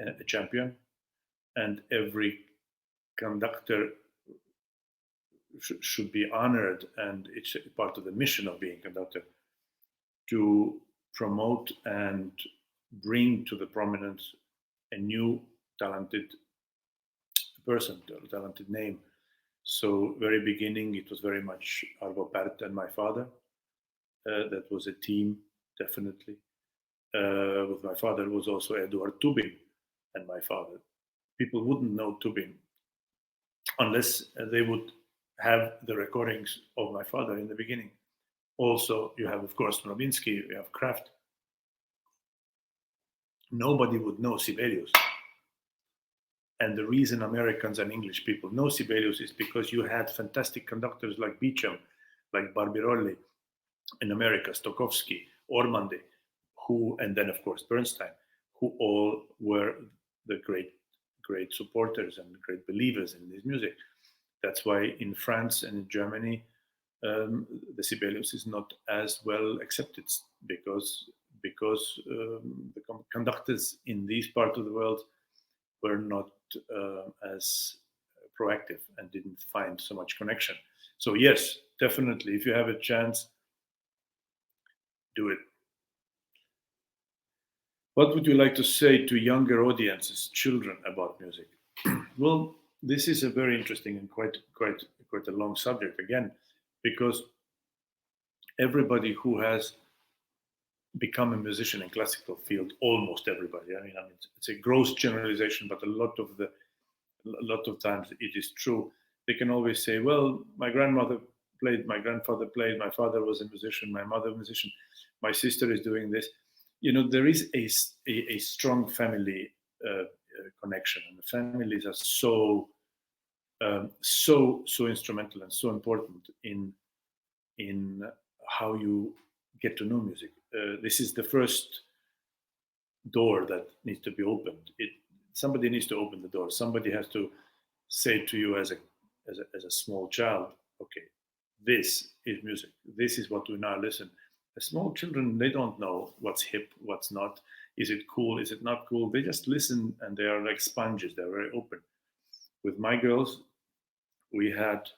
a champion, and every conductor should be honored, and it's part of the mission of being a conductor to promote and bring to the prominence a new talented person, a talented name. So very beginning, it was very much Arvo Pärt and my father. That was a team, definitely. With my father was also Eduard Tubin and my father. People wouldn't know Tubin unless they would have the recordings of my father in the beginning. Also, you have, of course, Stravinsky, you have Kraft. Nobody would know Sibelius. And the reason Americans and English people know Sibelius is because you had fantastic conductors like Beecham, like Barbirolli in America, Stokowski, Ormandy, who, and then of course Bernstein, who all were the great supporters and great believers in this music. That's why in France and in Germany, the Sibelius is not as well accepted because the conductors in this part of the world were not as proactive and didn't find so much connection. So yes, definitely, if you have a chance, do it. What would you like to say to younger audiences, children, about music? Well, this is a very interesting and quite a long subject again, because everybody who has become a musician in classical field, almost everybody. I mean, it's a gross generalization, but a lot of times it is true. They can always say, "Well, my grandmother played, my grandfather played, my father was a musician, my mother a musician, my sister is doing this." You know, there is a strong family connection, and the families are so instrumental and so important in how you get to know music. This is the first door that needs to be opened. Somebody needs to open the door. Somebody has to say to you as a small child, "Okay, this is music. This is what we now listen." The small children, they don't know what's hip, what's not. Is it cool? Is it not cool? They just listen, and they are like sponges. They're very open. With my girls, we had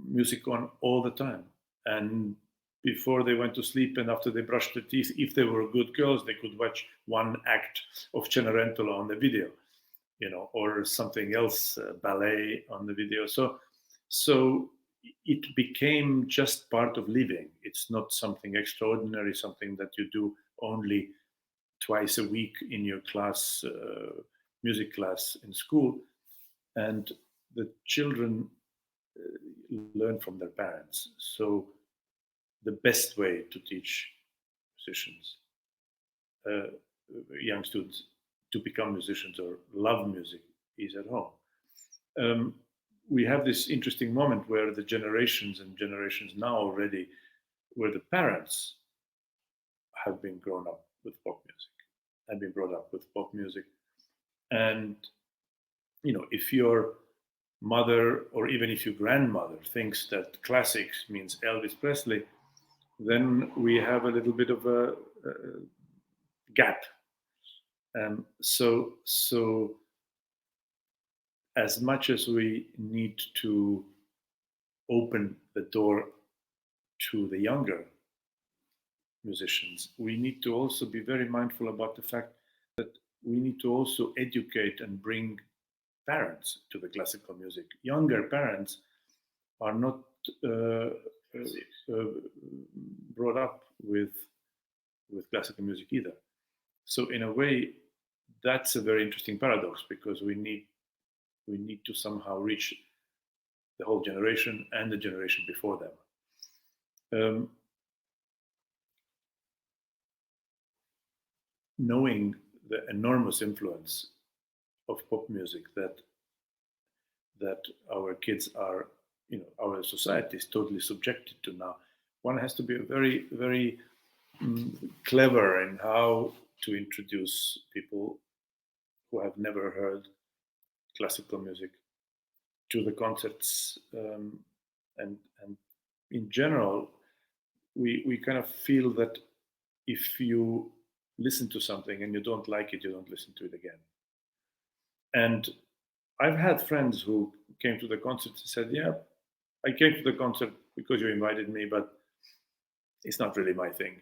music on all the time, and before they went to sleep and after they brushed their teeth, if they were good girls, they could watch one act of Cenerentola on the video, or something else, ballet on the video. So it became just part of living. It's not something extraordinary, something that you do only twice a week in your class, music class in school. And the children learn from their parents. So the best way to teach musicians, young students, to become musicians or love music is at home. We have this interesting moment where the generations now already, where the parents have been grown up with pop music, have been brought up with pop music. And, if your mother or even if your grandmother thinks that classics means Elvis Presley, then we have a little bit of a gap. So as much as we need to open the door to the younger musicians, we need to also be very mindful about the fact that we need to also educate and bring parents to the classical music. Younger parents are not brought up with classical music either. So in a way, that's a very interesting paradox, because we need to somehow reach the whole generation and the generation before them. Knowing the enormous influence of pop music that our kids are, our society is totally subjected to now, one has to be very, very clever in how to introduce people who have never heard classical music to the concerts, and in general, we kind of feel that if you listen to something and you don't like it, you don't listen to it again. And I've had friends who came to the concert and said, "Yeah, I came to the concert because you invited me, but it's not really my thing.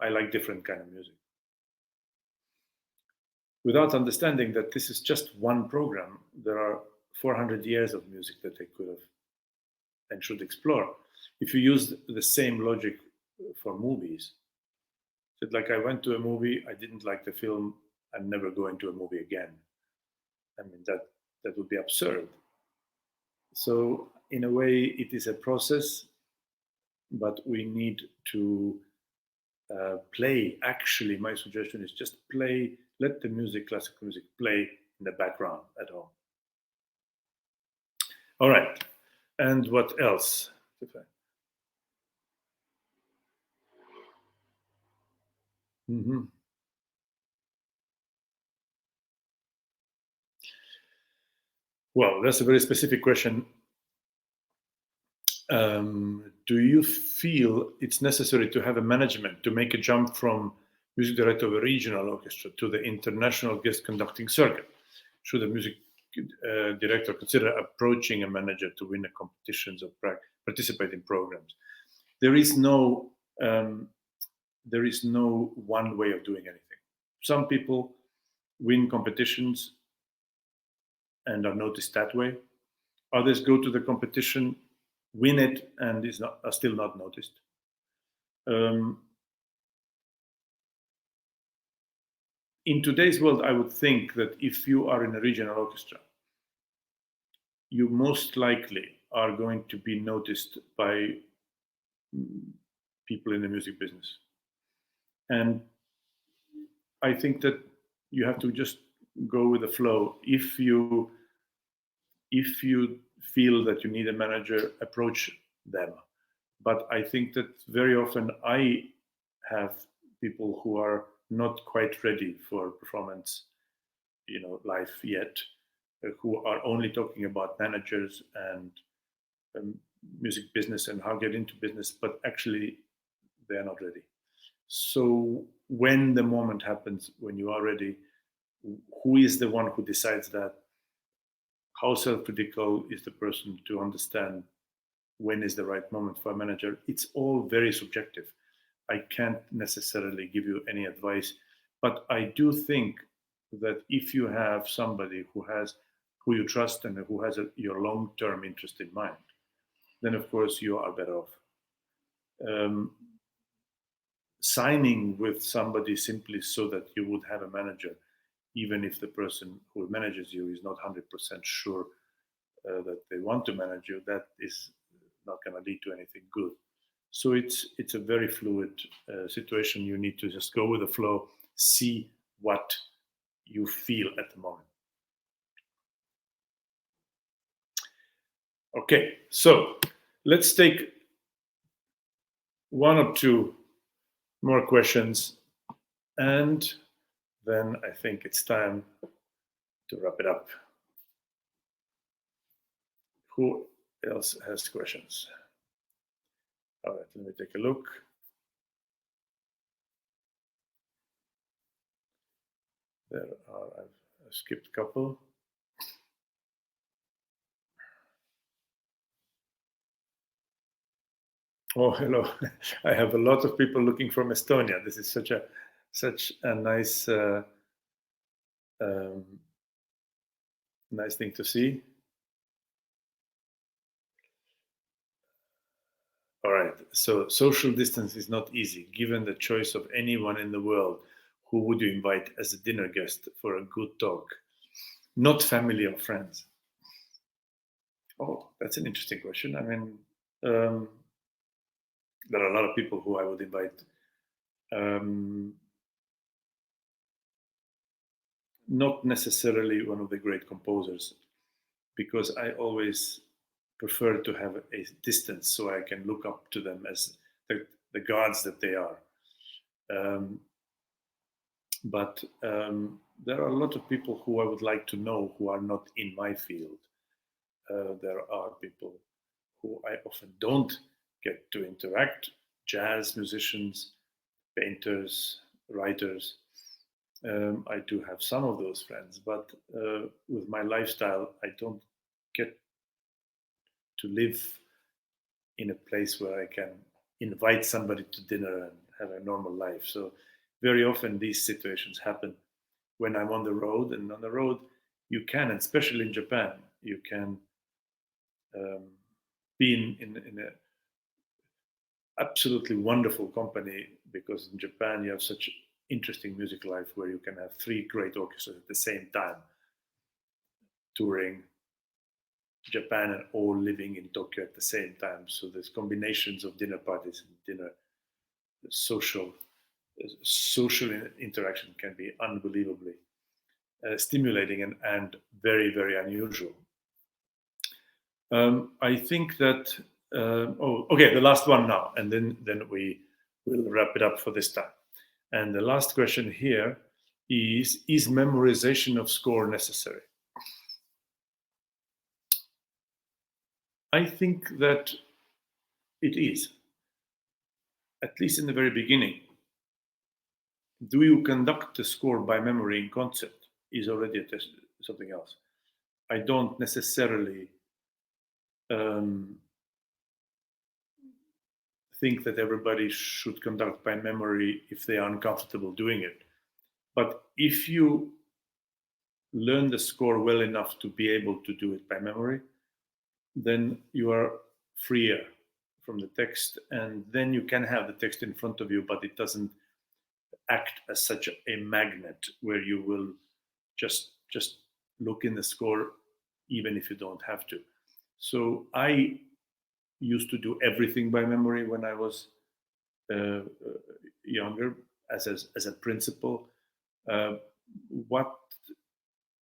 I like different kind of music." Without understanding that this is just one program, there are 400 years of music that they could have and should explore. If you use the same logic for movies, so like, I went to a movie, I didn't like the film, I'm never going to a movie again. I mean, that would be absurd. So in a way, it is a process, but we need to play. Actually, my suggestion is just play, let the music, classical music, play in the background at home. All right. And what else? Mm-hmm. Well, that's a very specific question. Do you feel it's necessary to have a management to make a jump from music director of a regional orchestra to the international guest conducting circuit? Should a music director consider approaching a manager to win a competitions or participate in programs? There is no one way of doing anything. Some people win competitions and are noticed that way. Others go to the competition, win it, and are still not noticed. In today's world, I would think that if you are in a regional orchestra, you most likely are going to be noticed by people in the music business. And I think that you have to just go with the flow. If you feel that you need a manager, approach them. But I think that very often I have people who are not quite ready for performance, life yet, who are only talking about managers and music business and how get into business, but actually they're not ready. So when the moment happens, when you are ready, who is the one who decides that? How self-critical is the person to understand when is the right moment for a manager? It's all very subjective. I can't necessarily give you any advice, but I do think that if you have somebody who you trust and who has your long-term interest in mind, then of course you are better off. Signing with somebody simply so that you would have a manager, even if the person who manages you is not 100% sure that they want to manage you, that is not going to lead to anything good. So it's a very fluid situation. You need to just go with the flow, see what you feel at the moment. Okay, so let's take one or two more questions, and then I think it's time to wrap it up. Who else has questions? All right, let me take a look. There are, I've skipped a couple. Oh, hello. I have a lot of people looking from Estonia. This is such a nice nice thing to see. All right. So social distance is not easy. Given the choice of anyone in the world who would you invite as a dinner guest for a good talk? Not family or friends. Oh, that's an interesting question. I mean, there are a lot of people who I would invite. Not necessarily one of the great composers, because I always prefer to have a distance so I can look up to them as the gods that they are. But there are a lot of people who I would like to know who are not in my field. There are people who I often don't get to interact, jazz musicians, painters, writers. I do have some of those friends, but with my lifestyle, I don't get to live in a place where I can invite somebody to dinner and have a normal life. So very often these situations happen when I'm on the road, and on the road you can, and especially in Japan, you can be in a absolutely wonderful company, because in Japan you have such interesting music life where you can have 3 great orchestras at the same time touring Japan and all living in Tokyo at the same time. So there's combinations of dinner parties and dinner social interaction can be unbelievably stimulating and very, very unusual. I think that the last one now, and then we will wrap it up for this time. And the last question here is memorization of score necessary? I think that it is, at least in the very beginning. Do you conduct the score by memory in concert is already something else. I don't necessarily think that everybody should conduct by memory if they are uncomfortable doing it. But if you learn the score well enough to be able to do it by memory, then you are freer from the text, and then you can have the text in front of you, but it doesn't act as such a magnet where you will just look in the score even if you don't have to. So I used to do everything by memory when I was younger, as a principle. What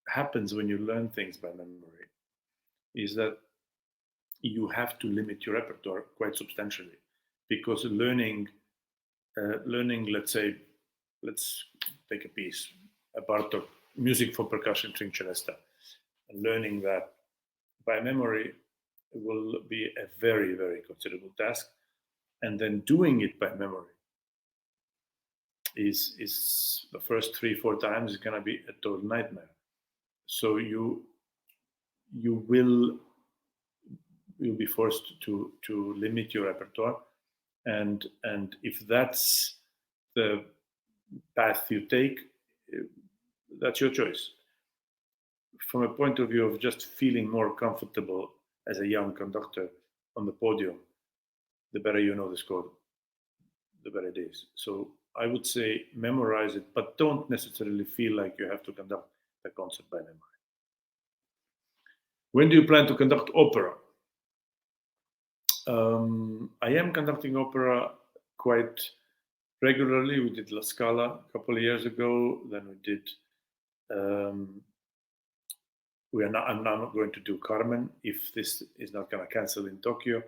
happens when you learn things by memory is that you have to limit your repertoire quite substantially, because learning, let's take a piece, a Bartok music for percussion Trinceresta, and learning that by memory will be a very, very considerable task, and then doing it by memory is the first 3-4 times is going to be a total nightmare. So you'll be forced to limit your repertoire, and if that's the path you take, that's your choice. From a point of view of just feeling more comfortable as a young conductor on the podium, the better you know the score, the better it is. So I would say memorize it, but don't necessarily feel like you have to conduct the concert by memory. When do you plan to conduct opera? I am conducting opera quite regularly. We did La Scala a couple of years ago. Then we did. I'm now going to do Carmen if this is not going to cancel in Tokyo.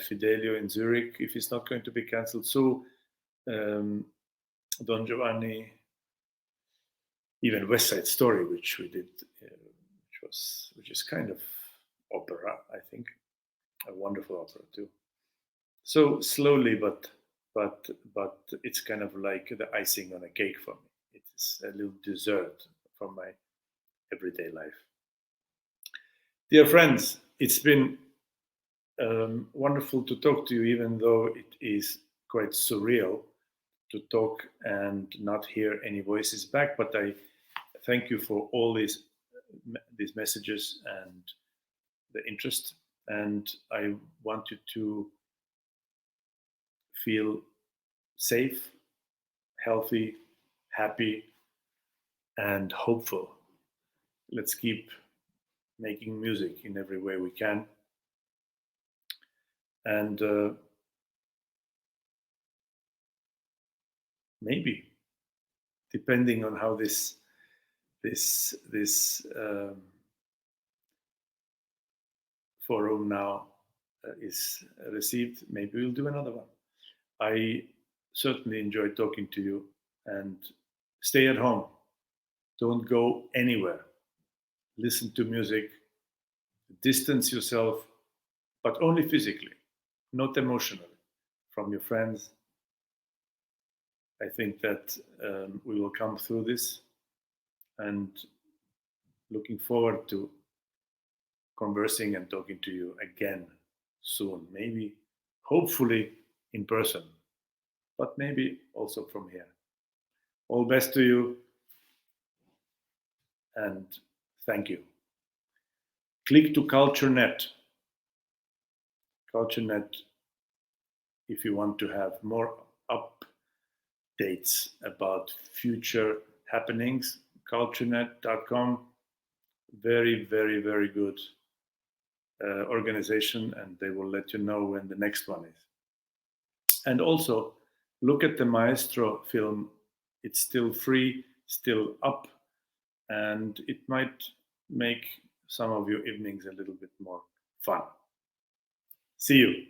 Fidelio in Zurich if it's not going to be cancelled. So Don Giovanni, even West Side Story, which we did, which is kind of opera, I think, a wonderful opera too. So slowly, but it's kind of like the icing on a cake for me. It's a little dessert from my everyday life. Dear friends, it's been wonderful to talk to you, even though it is quite surreal to talk and not hear any voices back. But I thank you for all these messages and the interest. And I want you to feel safe, healthy, happy, and hopeful. Let's keep making music in every way we can. And maybe, depending on how this forum now is received, maybe we'll do another one. I certainly enjoy talking to you, and stay at home. Don't go anywhere. Listen to music, distance yourself, but only physically, not emotionally, from your friends. I think that we will come through this, and looking forward to conversing and talking to you again soon. Maybe, hopefully, in person, but maybe also from here. All best to you, and thank you. Click to CultureNet. CultureNet, if you want to have more updates about future happenings. CultureNet.com, very, very, very good organization, and they will let you know when the next one is. And also, look at the Maestro film. It's still free, still up, and it might make some of your evenings a little bit more fun. See you.